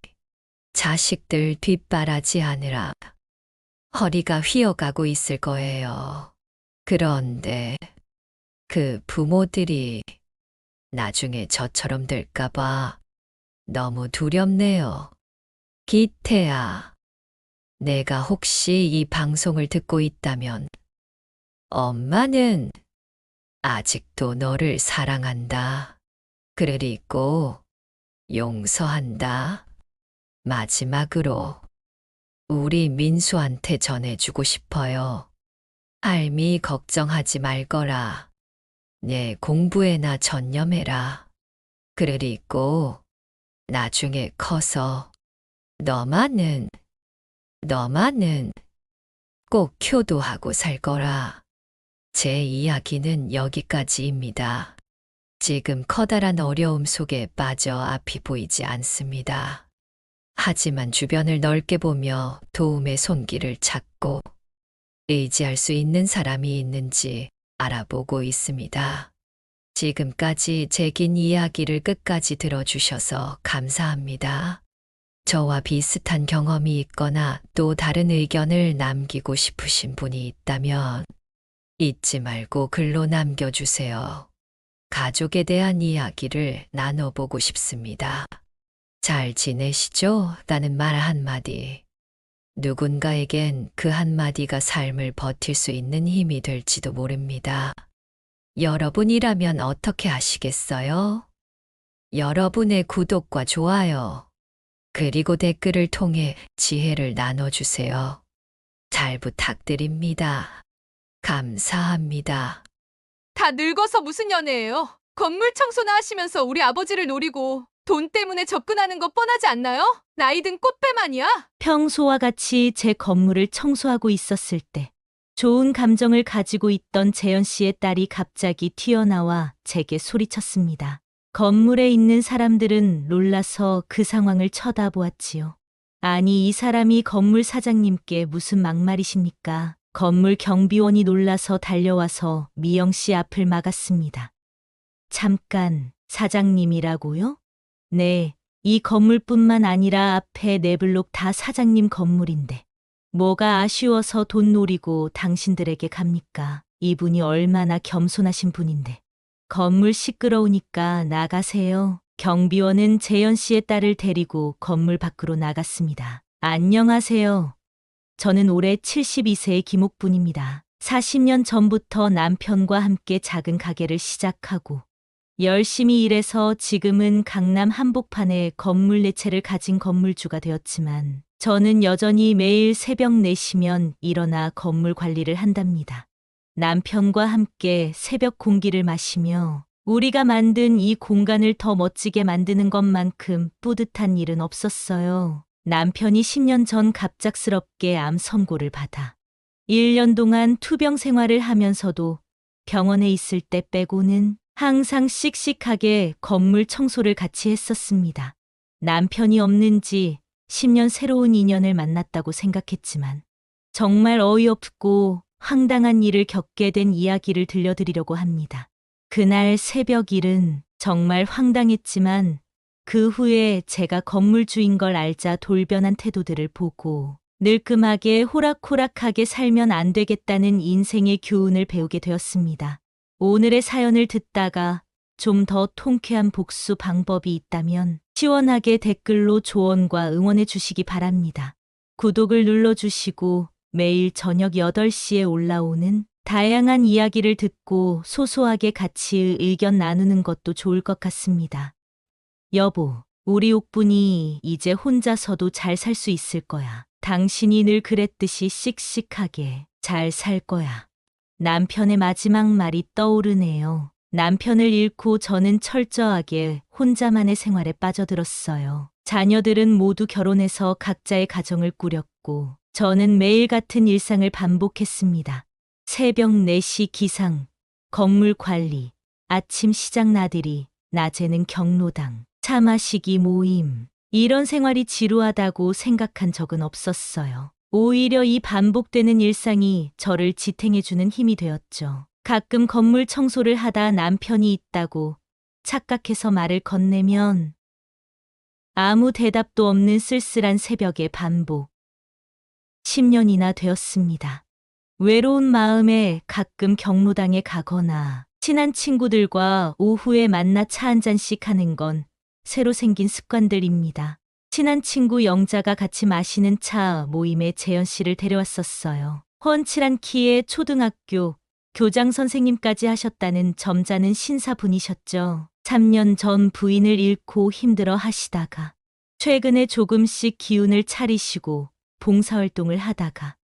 자식들 뒷바라지하느라 허리가 휘어가고 있을 거예요. 그런데 그 부모들이 나중에 저처럼 될까봐 너무 두렵네요. 기태야, 내가 혹시 이 방송을 듣고 있다면 엄마는 아직도 너를 사랑한다. 그리고 용서한다. 마지막으로 우리 민수한테 전해주고 싶어요. 할미 걱정하지 말거라. 내 공부에나 전념해라. 그리고 나중에 커서 너만은 꼭 효도하고 살 거라. 제 이야기는 여기까지입니다. 지금 커다란 어려움 속에 빠져 앞이 보이지 않습니다. 하지만 주변을 넓게 보며 도움의 손길을 찾고 의지할 수 있는 사람이 있는지 알아보고 있습니다. 지금까지 제 긴 이야기를 끝까지 들어주셔서 감사합니다. 저와 비슷한 경험이 있거나 또 다른 의견을 남기고 싶으신 분이 있다면 잊지 말고 글로 남겨주세요. 가족에 대한 이야기를 나눠보고 싶습니다. 잘 지내시죠? 라는 말 한마디. 누군가에겐 그 한마디가 삶을 버틸 수 있는 힘이 될지도 모릅니다. 여러분이라면 어떻게 하시겠어요? 여러분의 구독과 좋아요, 그리고 댓글을 통해 지혜를 나눠주세요. 잘 부탁드립니다. 감사합니다. 다 늙어서 무슨 연애예요? 건물 청소나 하시면서 우리 아버지를 노리고 돈 때문에 접근하는 거 뻔하지 않나요? 나이 든 꽃배만이야. 평소와 같이 제 건물을 청소하고 있었을 때 좋은 감정을 가지고 있던 재현 씨의 딸이 갑자기 튀어나와 제게 소리쳤습니다. 건물에 있는 사람들은 놀라서 그 상황을 쳐다보았지요. 아니, 이 사람이 건물 사장님께 무슨 막말이십니까? 건물 경비원이 놀라서 달려와서 미영 씨 앞을 막았습니다. 잠깐, 사장님이라고요? 네, 이 건물뿐만 아니라 앞에 네 블록 다 사장님 건물인데 뭐가 아쉬워서 돈 노리고 당신들에게 갑니까? 이분이 얼마나 겸손하신 분인데. 건물 시끄러우니까 나가세요. 경비원은 재현 씨의 딸을 데리고 건물 밖으로 나갔습니다. 안녕하세요. 저는 올해 72세의 김옥분입니다. 40년 전부터 남편과 함께 작은 가게를 시작하고 열심히 일해서 지금은 강남 한복판에 건물 4채를 가진 건물주가 되었지만 저는 여전히 매일 새벽 4시면 일어나 건물 관리를 한답니다. 남편과 함께 새벽 공기를 마시며 우리가 만든 이 공간을 더 멋지게 만드는 것만큼 뿌듯한 일은 없었어요. 남편이 10년 전 갑작스럽게 암 선고를 받아 1년 동안 투병 생활을 하면서도 병원에 있을 때 빼고는 항상 씩씩하게 건물 청소를 같이 했었습니다. 남편이 없는지 10년 새로운 인연을 만났다고 생각했지만 정말 어이없고 황당한 일을 겪게 된 이야기를 들려드리려고 합니다. 그날 새벽 일은 정말 황당했지만 그 후에 제가 건물주인 걸 알자 돌변한 태도들을 보고 늘끔하게 호락호락하게 살면 안 되겠다는 인생의 교훈을 배우게 되었습니다. 오늘의 사연을 듣다가 좀 더 통쾌한 복수 방법이 있다면 시원하게 댓글로 조언과 응원해 주시기 바랍니다. 구독을 눌러주시고 매일 저녁 8시에 올라오는 다양한 이야기를 듣고 소소하게 같이 의견 나누는 것도 좋을 것 같습니다. 여보, 우리 옥분이 이제 혼자서도 잘 살 수 있을 거야. 당신이 늘 그랬듯이 씩씩하게 잘 살 거야. 남편의 마지막 말이 떠오르네요. 남편을 잃고 저는 철저하게 혼자만의 생활에 빠져들었어요. 자녀들은 모두 결혼해서 각자의 가정을 꾸렸고 저는 매일 같은 일상을 반복했습니다. 새벽 4시 기상, 건물 관리, 아침 시장 나들이, 낮에는 경로당, 차 마시기 모임. 이런 생활이 지루하다고 생각한 적은 없었어요. 오히려 이 반복되는 일상이 저를 지탱해주는 힘이 되었죠. 가끔 건물 청소를 하다 남편이 있다고 착각해서 말을 건네면 아무 대답도 없는 쓸쓸한 새벽의 반복. 10년이나 되었습니다. 외로운 마음에 가끔 경로당에 가거나 친한 친구들과 오후에 만나 차 한 잔씩 하는 건 새로 생긴 습관들입니다. 친한 친구 영자가 같이 마시는 차 모임에 재현 씨를 데려왔었어요. 훤칠한 키에 초등학교 교장 선생님까지 하셨다는 점잖은 신사분이셨죠. 3년 전 부인을 잃고 힘들어 하시다가 최근에 조금씩 기운을 차리시고 봉사활동을 하다가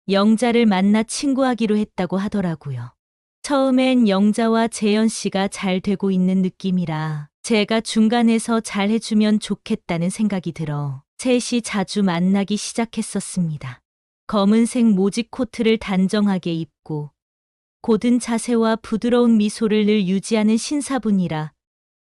영자를 만나 친구하기로 했다고 하더라고요. 처음엔 영자와 재현 씨가 잘 되고 있는 느낌이라 제가 중간에서 잘 해주면 좋겠다는 생각이 들어 셋이 자주 만나기 시작했었습니다. 검은색 모직 코트를 단정하게 입고 고든 자세와 부드러운 미소를 늘 유지하는 신사분이라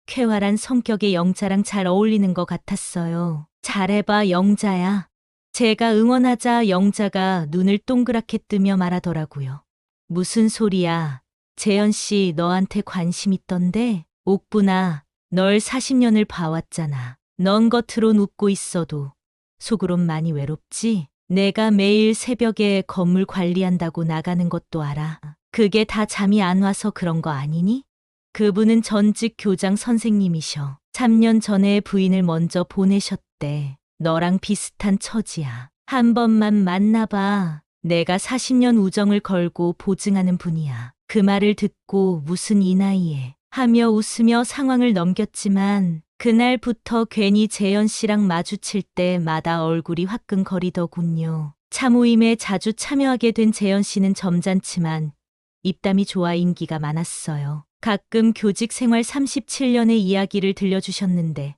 쾌활한 성격의 영자랑 잘 어울리는 것 같았어요. 잘해봐 영자야. 제가 응원하자 영자가 눈을 동그랗게 뜨며 말하더라고요. 무슨 소리야. 재현 씨 너한테 관심 있던데? 옥분아, 널 40년을 봐왔잖아. 넌 겉으론 웃고 있어도 속으론 많이 외롭지? 내가 매일 새벽에 건물 관리한다고 나가는 것도 알아. 그게 다 잠이 안 와서 그런 거 아니니? 그분은 전직 교장 선생님이셔. 3년 전에 부인을 먼저 보내셨대. 너랑 비슷한 처지야. 한 번만 만나봐. 내가 40년 우정을 걸고 보증하는 분이야. 그 말을 듣고 무슨 이 나이에 하며 웃으며 상황을 넘겼지만 그날부터 괜히 재현 씨랑 마주칠 때마다 얼굴이 화끈거리더군요. 차 모임에 자주 참여하게 된 재현 씨는 점잖지만 입담이 좋아 인기가 많았어요. 가끔 교직 생활 37년의 이야기를 들려주셨는데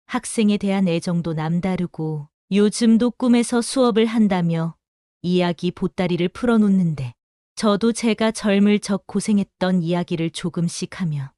학생에 대한 애정도 남다르고 요즘도 꿈에서 수업을 한다며 이야기 보따리를 풀어놓는데 저도 제가 젊을 적 고생했던 이야기를 조금씩 하며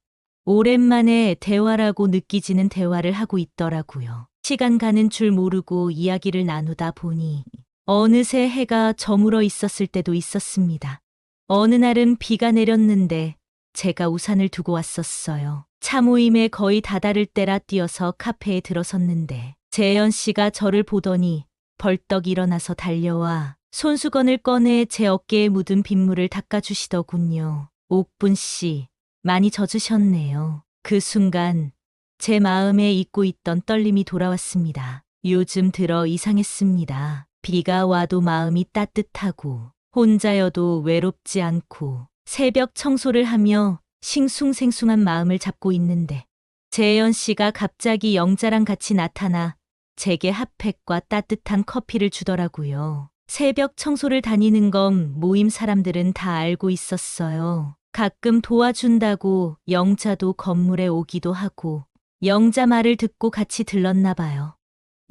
오랜만에 대화라고 느끼지는 대화를 하고 있더라고요. 시간 가는 줄 모르고 이야기를 나누다 보니 어느새 해가 저물어 있었을 때도 있었습니다. 어느 날은 비가 내렸는데 제가 우산을 두고 왔었어요. 차 모임에 거의 다다를 때라 뛰어서 카페에 들어섰는데 재현 씨가 저를 보더니 벌떡 일어나서 달려와 손수건을 꺼내 제 어깨에 묻은 빗물을 닦아주시더군요. 옥분 씨, 많이 젖으셨네요. 그 순간 제 마음에 잊고 있던 떨림이 돌아왔습니다. 요즘 들어 이상했습니다. 비가 와도 마음이 따뜻하고 혼자여도 외롭지 않고 새벽 청소를 하며 싱숭생숭한 마음을 잡고 있는데 재현 씨가 갑자기 영자랑 같이 나타나 제게 핫팩과 따뜻한 커피를 주더라고요. 새벽 청소를 다니는 건 모임 사람들은 다 알고 있었어요. 가끔 도와준다고 영자도 건물에 오기도 하고 영자 말을 듣고 같이 들렀나 봐요.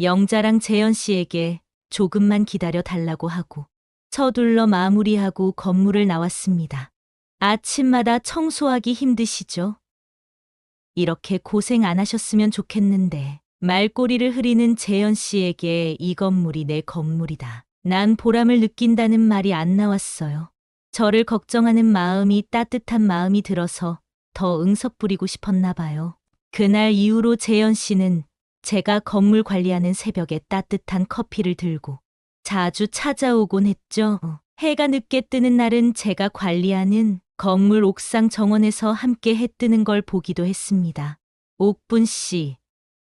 영자랑 재현 씨에게 조금만 기다려 달라고 하고 서둘러 마무리하고 건물을 나왔습니다. 아침마다 청소하기 힘드시죠? 이렇게 고생 안 하셨으면 좋겠는데 말꼬리를 흐리는 재현 씨에게 이 건물이 내 건물이다. 난 보람을 느낀다는 말이 안 나왔어요. 저를 걱정하는 마음이 따뜻한 마음이 들어서 더 응석 부리고 싶었나 봐요. 그날 이후로 재현 씨는 제가 건물 관리하는 새벽에 따뜻한 커피를 들고 자주 찾아오곤 했죠. 해가 늦게 뜨는 날은 제가 관리하는 건물 옥상 정원에서 함께 해 뜨는 걸 보기도 했습니다. 옥분 씨,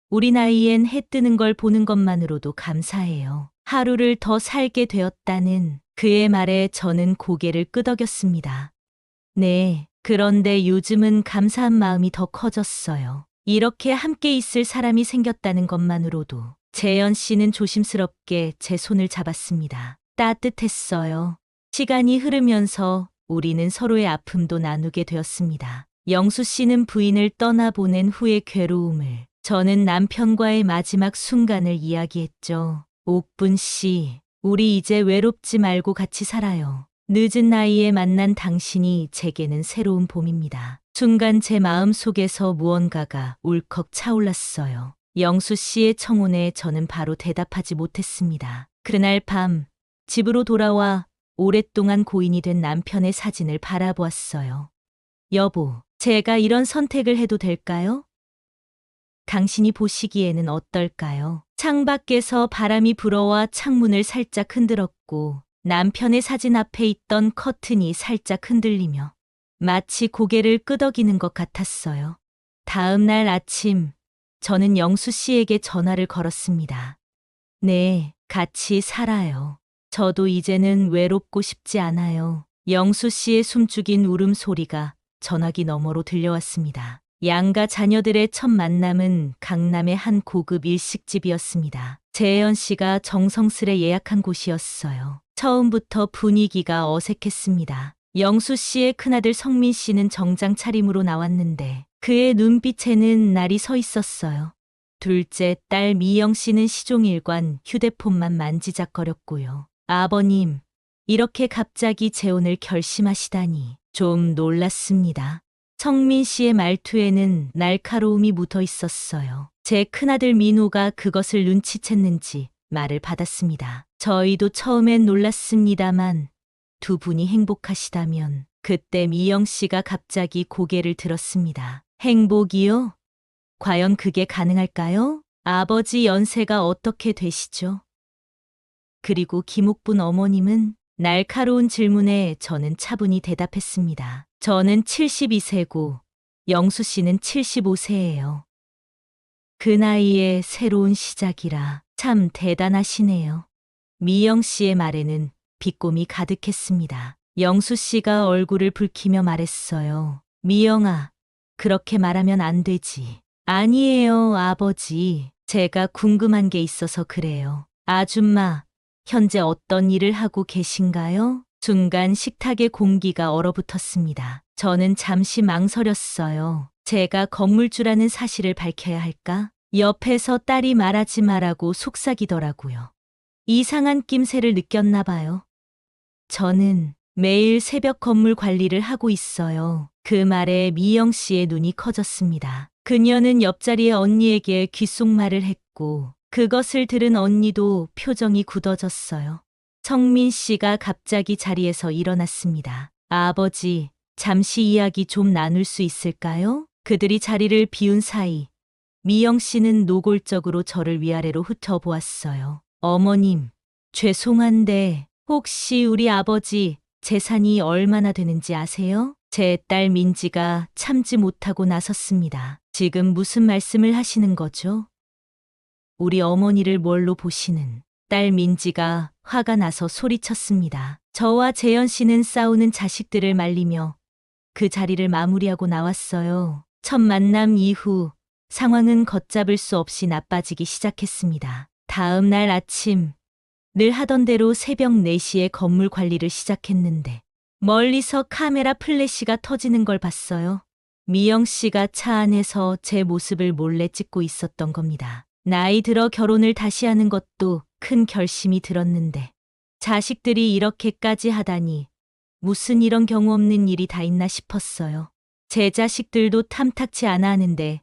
우리 나이엔 해 뜨는 걸 보는 것만으로도 감사해요. 하루를 더 살게 되었다는 그의 말에 저는 고개를 끄덕였습니다. 네, 그런데 요즘은 감사한 마음이 더 커졌어요. 이렇게 함께 있을 사람이 생겼다는 것만으로도. 재현 씨는 조심스럽게 제 손을 잡았습니다. 따뜻했어요. 시간이 흐르면서 우리는 서로의 아픔도 나누게 되었습니다. 영수 씨는 부인을 떠나보낸 후의 괴로움을, 저는 남편과의 마지막 순간을 이야기했죠. 옥분 씨, 우리 이제 외롭지 말고 같이 살아요. 늦은 나이에 만난 당신이 제게는 새로운 봄입니다. 순간 제 마음 속에서 무언가가 울컥 차올랐어요. 영수 씨의 청혼에 저는 바로 대답하지 못했습니다. 그날 밤 집으로 돌아와 오랫동안 고인이 된 남편의 사진을 바라보았어요. 여보, 제가 이런 선택을 해도 될까요? 당신이 보시기에는 어떨까요? 창밖에서 바람이 불어와 창문을 살짝 흔들었고 남편의 사진 앞에 있던 커튼이 살짝 흔들리며 마치 고개를 끄덕이는 것 같았어요. 다음 날 아침, 저는 영수 씨에게 전화를 걸었습니다. 네, 같이 살아요. 저도 이제는 외롭고 싶지 않아요. 영수 씨의 숨죽인 울음소리가 전화기 너머로 들려왔습니다. 양가 자녀들의 첫 만남은 강남의 한 고급 일식집이었습니다. 재현 씨가 정성스레 예약한 곳이었어요. 처음부터 분위기가 어색했습니다. 영수 씨의 큰아들 성민 씨는 정장 차림으로 나왔는데 그의 눈빛에는 날이 서 있었어요. 둘째 딸 미영 씨는 시종일관 휴대폰만 만지작거렸고요. 아버님, 이렇게 갑자기 재혼을 결심하시다니 좀 놀랐습니다. 성민 씨의 말투에는 날카로움이 묻어 있었어요. 제 큰아들 민호가 그것을 눈치챘는지 말을 받았습니다. 저희도 처음엔 놀랐습니다만 두 분이 행복하시다면. 그때 미영 씨가 갑자기 고개를 들었습니다. 행복이요? 과연 그게 가능할까요? 아버지 연세가 어떻게 되시죠? 그리고 김옥분 어머님은 날카로운 질문에 저는 차분히 대답했습니다. 저는 72세고 영수 씨는 75세예요. 그 나이에 새로운 시작이라 참 대단하시네요. 미영 씨의 말에는 비꼼이 가득했습니다. 영수 씨가 얼굴을 붉히며 말했어요. 미영아, 그렇게 말하면 안 되지. 아니에요, 아버지. 제가 궁금한 게 있어서 그래요. 아줌마, 현재 어떤 일을 하고 계신가요? 순간 식탁의 공기가 얼어붙었습니다. 저는 잠시 망설였어요. 제가 건물주라는 사실을 밝혀야 할까? 옆에서 딸이 말하지 말라고 속삭이더라고요. 이상한 낌새를 느꼈나 봐요. 저는 매일 새벽 건물 관리를 하고 있어요. 그 말에 미영 씨의 눈이 커졌습니다. 그녀는 옆자리의 언니에게 귓속말을 했고 그것을 들은 언니도 표정이 굳어졌어요. 성민 씨가 갑자기 자리에서 일어났습니다. 아버지, 잠시 이야기 좀 나눌 수 있을까요? 그들이 자리를 비운 사이 미영 씨는 노골적으로 저를 위아래로 훑어보았어요. 어머님, 죄송한데 혹시 우리 아버지 재산이 얼마나 되는지 아세요? 제 딸 민지가 참지 못하고 나섰습니다. 지금 무슨 말씀을 하시는 거죠? 우리 어머니를 뭘로 보시는? 딸 민지가 화가 나서 소리쳤습니다. 저와 재현 씨는 싸우는 자식들을 말리며 그 자리를 마무리하고 나왔어요. 첫 만남 이후 상황은 걷잡을 수 없이 나빠지기 시작했습니다. 다음 날 아침, 늘 하던 대로 새벽 4시에 건물 관리를 시작했는데, 멀리서 카메라 플래시가 터지는 걸 봤어요. 미영 씨가 차 안에서 제 모습을 몰래 찍고 있었던 겁니다. 나이 들어 결혼을 다시 하는 것도 큰 결심이 들었는데, 자식들이 이렇게까지 하다니, 무슨 이런 경우 없는 일이 다 있나 싶었어요. 제 자식들도 탐탁치 않아 하는데,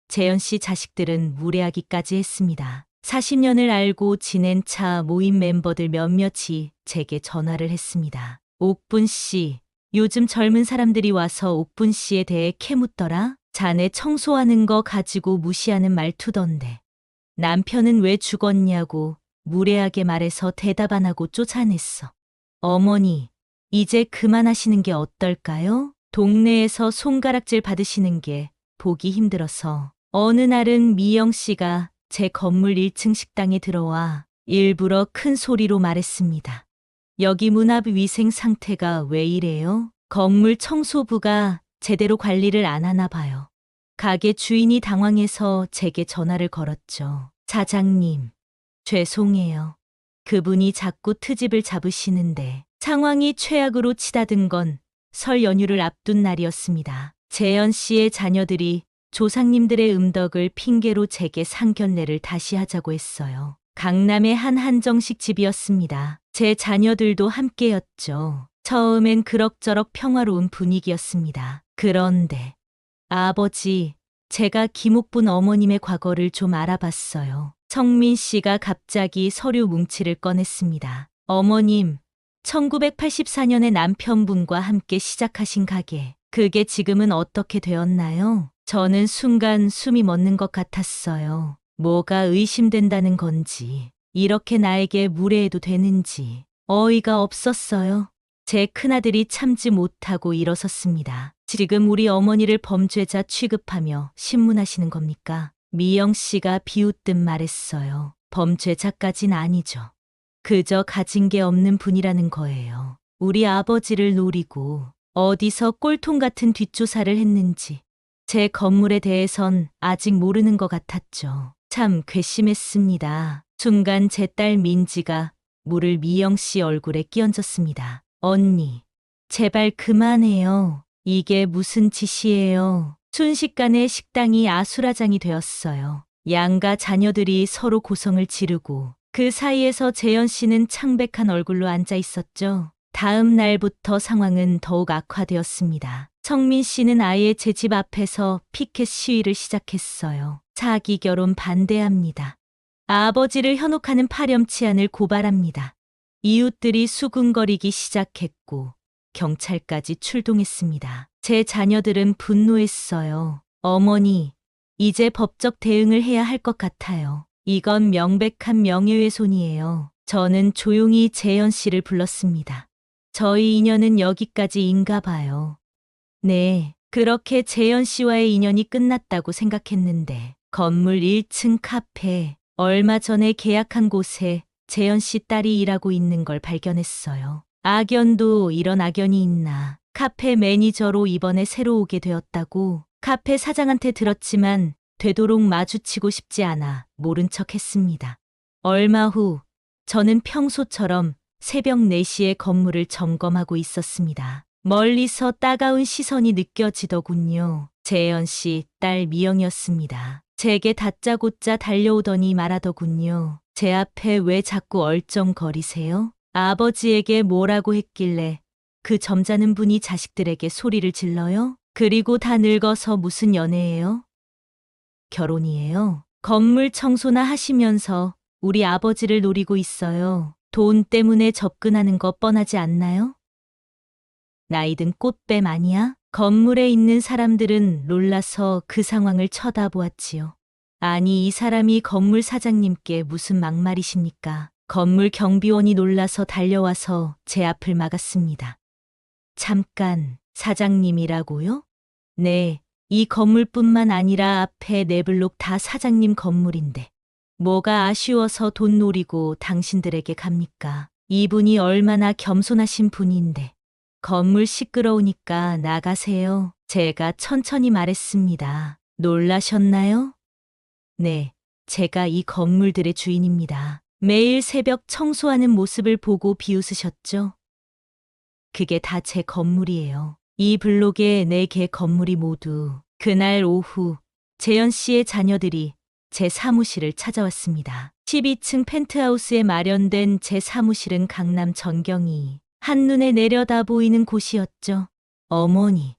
재현 씨 자식들은 무례하기까지 했습니다. 40년을 알고 지낸 차 모임 멤버들 몇몇이 제게 전화를 했습니다. 옥분 씨, 요즘 젊은 사람들이 와서 옥분 씨에 대해 캐묻더라? 자네 청소하는 거 가지고 무시하는 말투던데. 남편은 왜 죽었냐고 무례하게 말해서 대답 안 하고 쫓아냈어. 어머니, 이제 그만하시는 게 어떨까요? 동네에서 손가락질 받으시는 게 보기 힘들어서. 어느 날은 미영 씨가 제 건물 1층 식당에 들어와 일부러 큰 소리로 말했습니다. 여기 문 앞 위생 상태가 왜 이래요? 건물 청소부가 제대로 관리를 안 하나 봐요. 가게 주인이 당황해서 제게 전화를 걸었죠. 사장님, 죄송해요. 그분이 자꾸 트집을 잡으시는데 상황이 최악으로 치닫은 건 설 연휴를 앞둔 날이었습니다. 재현 씨의 자녀들이 조상님들의 음덕을 핑계로 제게 상견례를 다시 하자고 했어요. 강남의 한 한정식 집이었습니다. 제 자녀들도 함께였죠. 처음엔 그럭저럭 평화로운 분위기였습니다. 그런데 아버지, 제가 김옥분 어머님의 과거를 좀 알아봤어요. 성민 씨가 갑자기 서류 뭉치를 꺼냈습니다. 어머님, 1984년에 남편분과 함께 시작하신 가게, 그게 지금은 어떻게 되었나요? 저는 순간 숨이 멎는 것 같았어요. 뭐가 의심된다는 건지, 이렇게 나에게 무례해도 되는지 어이가 없었어요. 제 큰아들이 참지 못하고 일어섰습니다. 지금 우리 어머니를 범죄자 취급하며 신문하시는 겁니까? 미영 씨가 비웃듯 말했어요. 범죄자까진 아니죠. 그저 가진 게 없는 분이라는 거예요. 우리 아버지를 노리고 어디서 꼴통 같은 뒷조사를 했는지 제 건물에 대해선 아직 모르는 것 같았죠. 참 괘씸했습니다. 순간 제 딸 민지가 물을 미영 씨 얼굴에 끼얹었습니다. 언니, 제발 그만해요. 이게 무슨 짓이에요. 순식간에 식당이 아수라장이 되었어요. 양가 자녀들이 서로 고성을 지르고 그 사이에서 재현 씨는 창백한 얼굴로 앉아 있었죠. 다음 날부터 상황은 더욱 악화되었습니다. 성민 씨는 아예 제 집 앞에서 피켓 시위를 시작했어요. 사기 결혼 반대합니다. 아버지를 현혹하는 파렴치한을 고발합니다. 이웃들이 수군거리기 시작했고 경찰까지 출동했습니다. 제 자녀들은 분노했어요. 어머니, 이제 법적 대응을 해야 할 것 같아요. 이건 명백한 명예훼손이에요. 저는 조용히 재현 씨를 불렀습니다. 저희 인연은 여기까지인가 봐요. 네, 그렇게 재현 씨와의 인연이 끝났다고 생각했는데 건물 1층 카페, 얼마 전에 계약한 곳에 재현 씨 딸이 일하고 있는 걸 발견했어요. 악연도 이런 악연이 있나. 카페 매니저로 이번에 새로 오게 되었다고 카페 사장한테 들었지만 되도록 마주치고 싶지 않아 모른 척 했습니다. 얼마 후 저는 평소처럼 새벽 4시에 건물을 점검하고 있었습니다. 멀리서 따가운 시선이 느껴지더군요. 재현 씨 딸 미영이었습니다. 제게 다짜고짜 달려오더니 말하더군요. 제 앞에 왜 자꾸 얼쩡거리세요? 아버지에게 뭐라고 했길래 그 점잖은 분이 자식들에게 소리를 질러요? 그리고 다 늙어서 무슨 연애예요? 결혼이에요. 건물 청소나 하시면서 우리 아버지를 노리고 있어요. 돈 때문에 접근하는 거 뻔하지 않나요? 나이든 꽃뱀 아니야? 건물에 있는 사람들은 놀라서 그 상황을 쳐다보았지요. 아니, 이 사람이 건물 사장님께 무슨 막말이십니까? 건물 경비원이 놀라서 달려와서 제 앞을 막았습니다. 잠깐, 사장님이라고요? 네, 이 건물뿐만 아니라 앞에 4블록 다 사장님 건물인데 뭐가 아쉬워서 돈 노리고 당신들에게 갑니까? 이분이 얼마나 겸손하신 분인데. 건물 시끄러우니까 나가세요. 제가 천천히 말했습니다. 놀라셨나요? 네, 제가 이 건물들의 주인입니다. 매일 새벽 청소하는 모습을 보고 비웃으셨죠? 그게 다 제 건물이에요. 이 블록의 4개 건물이 모두 그날 오후 재현 씨의 자녀들이 제 사무실을 찾아왔습니다. 12층 펜트하우스에 마련된 제 사무실은 강남 전경이 한눈에 내려다 보이는 곳이었죠. 어머니,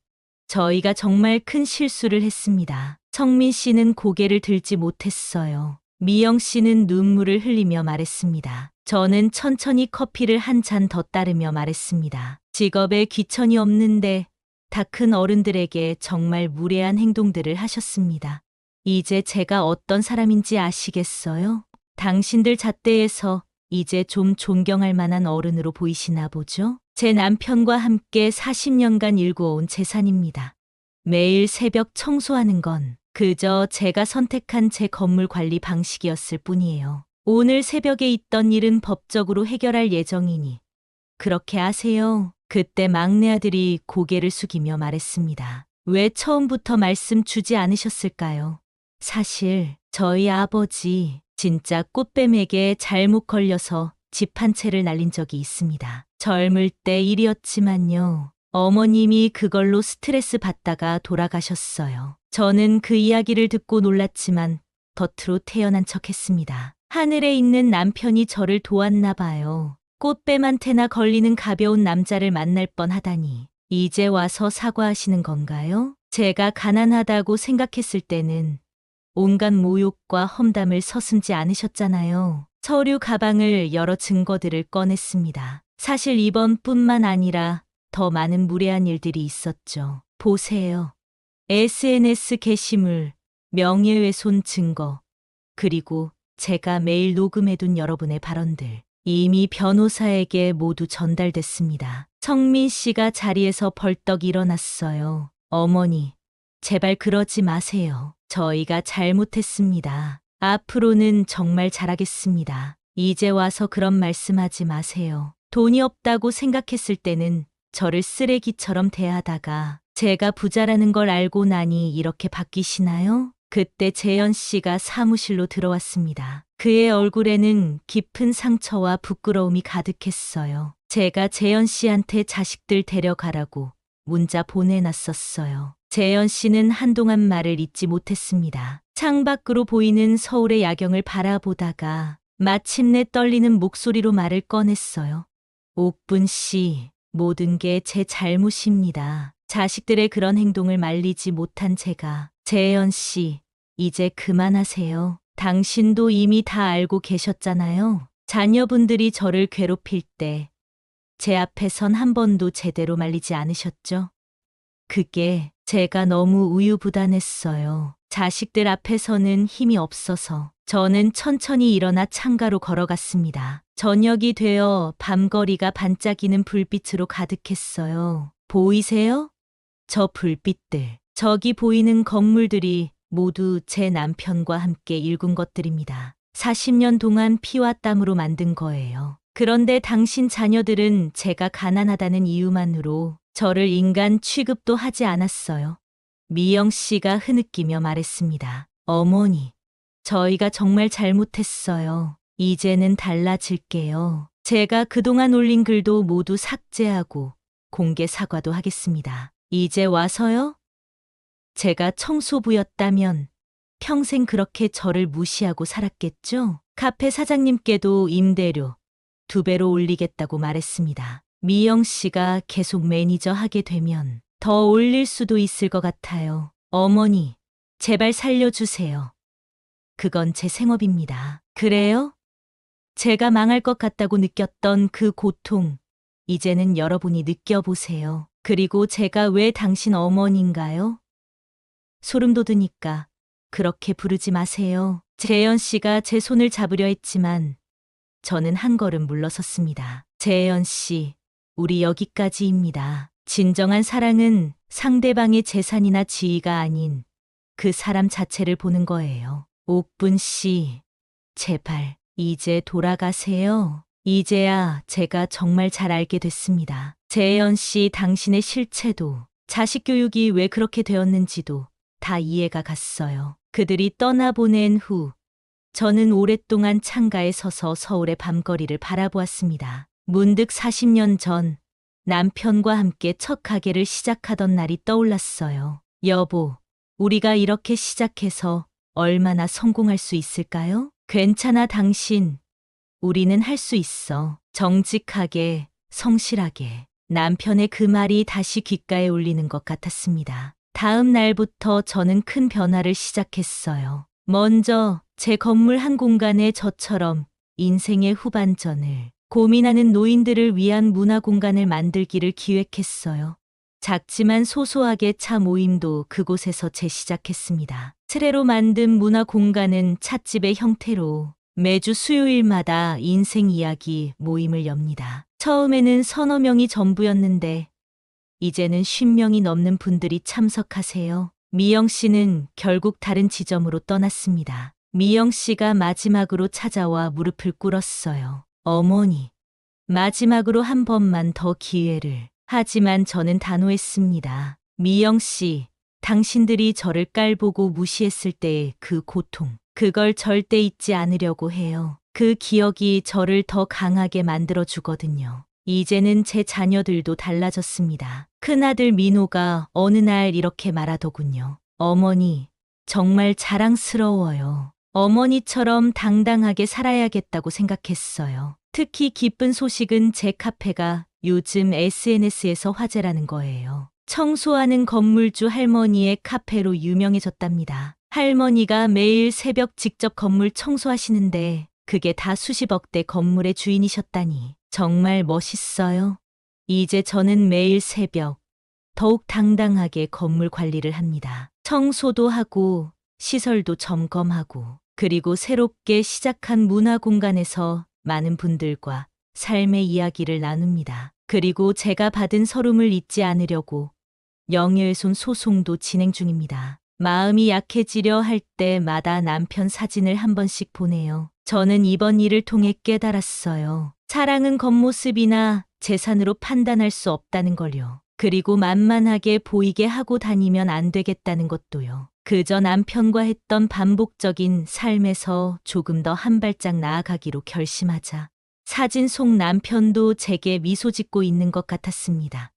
저희가 정말 큰 실수를 했습니다. 성민 씨는 고개를 들지 못했어요. 미영 씨는 눈물을 흘리며 말했습니다. 저는 천천히 커피를 한 잔 더 따르며 말했습니다. 직업에 귀천이 없는데 다 큰 어른들에게 정말 무례한 행동들을 하셨습니다. 이제 제가 어떤 사람인지 아시겠어요? 당신들 잣대에서 이제 좀 존경할 만한 어른으로 보이시나 보죠? 제 남편과 함께 40년간 일구어온 재산입니다. 매일 새벽 청소하는 건 그저 제가 선택한 제 건물 관리 방식이었을 뿐이에요. 오늘 새벽에 있던 일은 법적으로 해결할 예정이니 그렇게 하세요. 그때 막내 아들이 고개를 숙이며 말했습니다. 왜 처음부터 말씀 주지 않으셨을까요? 사실 저희 아버지 진짜 꽃뱀에게 잘못 걸려서 집 한 채를 날린 적이 있습니다. 젊을 때 일이었지만요. 어머님이 그걸로 스트레스 받다가 돌아가셨어요. 저는 그 이야기를 듣고 놀랐지만 겉으로 태연한 척 했습니다. 하늘에 있는 남편이 저를 도왔나 봐요. 꽃뱀한테나 걸리는 가벼운 남자를 만날 뻔하다니. 이제 와서 사과하시는 건가요? 제가 가난하다고 생각했을 때는 온갖 모욕과 험담을 서슴지 않으셨잖아요. 서류 가방을 열어 증거들을 꺼냈습니다. 사실 이번뿐만 아니라 더 많은 무례한 일들이 있었죠. 보세요. SNS 게시물, 명예훼손 증거, 그리고 제가 매일 녹음해둔 여러분의 발언들. 이미 변호사에게 모두 전달됐습니다. 성민 씨가 자리에서 벌떡 일어났어요. 어머니, 제발 그러지 마세요. 저희가 잘못했습니다. 앞으로는 정말 잘하겠습니다. 이제 와서 그런 말씀하지 마세요. 돈이 없다고 생각했을 때는 저를 쓰레기처럼 대하다가 제가 부자라는 걸 알고 나니 이렇게 바뀌시나요? 그때 재현 씨가 사무실로 들어왔습니다. 그의 얼굴에는 깊은 상처와 부끄러움이 가득했어요. 제가 재현 씨한테 자식들 데려가라고 문자 보내놨었어요. 재현 씨는 한동안 말을 잇지 못했습니다. 창밖으로 보이는 서울의 야경을 바라보다가 마침내 떨리는 목소리로 말을 꺼냈어요. 옥분 씨, 모든 게 제 잘못입니다. 자식들의 그런 행동을 말리지 못한 제가. 재현 씨, 이제 그만하세요. 당신도 이미 다 알고 계셨잖아요. 자녀분들이 저를 괴롭힐 때 제 앞에선 한 번도 제대로 말리지 않으셨죠? 그게 제가 너무 우유부단했어요. 자식들 앞에서는 힘이 없어서 저는 천천히 일어나 창가로 걸어갔습니다. 저녁이 되어 밤거리가 반짝이는 불빛으로 가득했어요. 보이세요? 저 불빛들. 저기 보이는 건물들이 모두 제 남편과 함께 일군 것들입니다. 40년 동안 피와 땀으로 만든 거예요. 그런데 당신 자녀들은 제가 가난하다는 이유만으로 저를 인간 취급도 하지 않았어요. 미영 씨가 흐느끼며 말했습니다. 어머니, 저희가 정말 잘못했어요. 이제는 달라질게요. 제가 그동안 올린 글도 모두 삭제하고 공개 사과도 하겠습니다. 이제 와서요? 제가 청소부였다면 평생 그렇게 저를 무시하고 살았겠죠? 카페 사장님께도 임대료 2배로 올리겠다고 말했습니다. 미영 씨가 계속 매니저 하게 되면 더 올릴 수도 있을 것 같아요. 어머니, 제발 살려주세요. 그건 제 생업입니다. 그래요? 제가 망할 것 같다고 느꼈던 그 고통, 이제는 여러분이 느껴보세요. 그리고 제가 왜 당신 어머니인가요? 소름 돋으니까 그렇게 부르지 마세요. 재현 씨가 제 손을 잡으려 했지만 저는 한 걸음 물러섰습니다. 재현 씨, 우리 여기까지입니다. 진정한 사랑은 상대방의 재산이나 지위가 아닌 그 사람 자체를 보는 거예요. 옥분 씨, 제발 이제 돌아가세요. 이제야 제가 정말 잘 알게 됐습니다. 재현 씨, 당신의 실체도 자식 교육이 왜 그렇게 되었는지도 다 이해가 갔어요. 그들이 떠나보낸 후 저는 오랫동안 창가에 서서 서울의 밤거리를 바라보았습니다. 문득 40년 전 남편과 함께 첫 가게를 시작하던 날이 떠올랐어요. 여보, 우리가 이렇게 시작해서 얼마나 성공할 수 있을까요? 괜찮아, 당신. 우리는 할 수 있어. 정직하게, 성실하게. 남편의 그 말이 다시 귓가에 울리는 것 같았습니다. 다음 날부터 저는 큰 변화를 시작했어요. 먼저 제 건물 한 공간에 저처럼 인생의 후반전을 고민하는 노인들을 위한 문화 공간을 만들기를 기획했어요. 작지만 소소하게 차 모임도 그곳에서 재시작했습니다. 트레로 만든 문화 공간은 찻집의 형태로 매주 수요일마다 인생 이야기 모임을 엽니다. 처음에는 서너 명이 전부였는데 이제는 50명이 넘는 분들이 참석하세요. 미영 씨는 결국 다른 지점으로 떠났습니다. 미영 씨가 마지막으로 찾아와 무릎을 꿇었어요. 어머니, 마지막으로 한 번만 더 기회를. 하지만 저는 단호했습니다. 미영 씨, 당신들이 저를 깔보고 무시했을 때의 그 고통, 그걸 절대 잊지 않으려고 해요. 그 기억이 저를 더 강하게 만들어주거든요. 이제는 제 자녀들도 달라졌습니다. 큰아들 민호가 어느 날 이렇게 말하더군요. 어머니, 정말 자랑스러워요. 어머니처럼 당당하게 살아야겠다고 생각했어요. 특히 기쁜 소식은 제 카페가 요즘 SNS에서 화제라는 거예요. 청소하는 건물주 할머니의 카페로 유명해졌답니다. 할머니가 매일 새벽 직접 건물 청소하시는데 그게 다 수십억대 건물의 주인이셨다니 정말 멋있어요. 이제 저는 매일 새벽 더욱 당당하게 건물 관리를 합니다. 청소도 하고 시설도 점검하고 그리고 새롭게 시작한 문화 공간에서 많은 분들과 삶의 이야기를 나눕니다. 그리고 제가 받은 서름을 잊지 않으려고 명예훼손 소송도 진행 중입니다. 마음이 약해지려 할 때마다 남편 사진을 한 번씩 보내요. 저는 이번 일을 통해 깨달았어요. 사랑은 겉모습이나 재산으로 판단할 수 없다는 걸요. 그리고 만만하게 보이게 하고 다니면 안 되겠다는 것도요. 그저 남편과 했던 반복적인 삶에서 조금 더 한 발짝 나아가기로 결심하자. 사진 속 남편도 제게 미소 짓고 있는 것 같았습니다.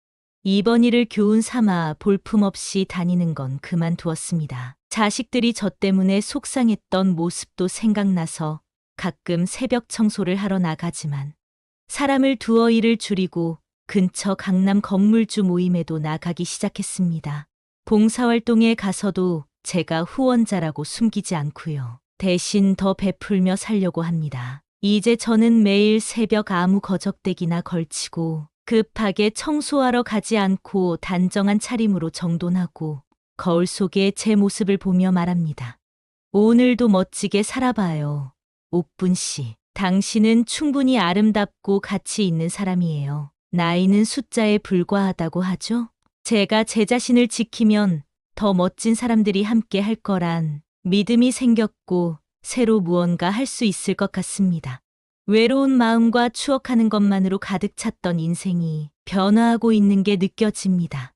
이번 일을 교훈 삼아 볼품없이 다니는 건 그만두었습니다. 자식들이 저 때문에 속상했던 모습도 생각나서 가끔 새벽 청소를 하러 나가지만 사람을 두어 일을 줄이고 근처 강남 건물주 모임에도 나가기 시작했습니다. 봉사활동에 가서도 제가 후원자라고 숨기지 않고요. 대신 더 베풀며 살려고 합니다. 이제 저는 매일 새벽 아무 거적대기나 걸치고 급하게 청소하러 가지 않고 단정한 차림으로 정돈하고 거울 속에 제 모습을 보며 말합니다. 오늘도 멋지게 살아봐요. 옥분 씨, 당신은 충분히 아름답고 가치 있는 사람이에요. 나이는 숫자에 불과하다고 하죠? 제가 제 자신을 지키면 더 멋진 사람들이 함께 할 거란 믿음이 생겼고 새로 무언가 할 수 있을 것 같습니다. 외로운 마음과 추억하는 것만으로 가득 찼던 인생이 변화하고 있는 게 느껴집니다.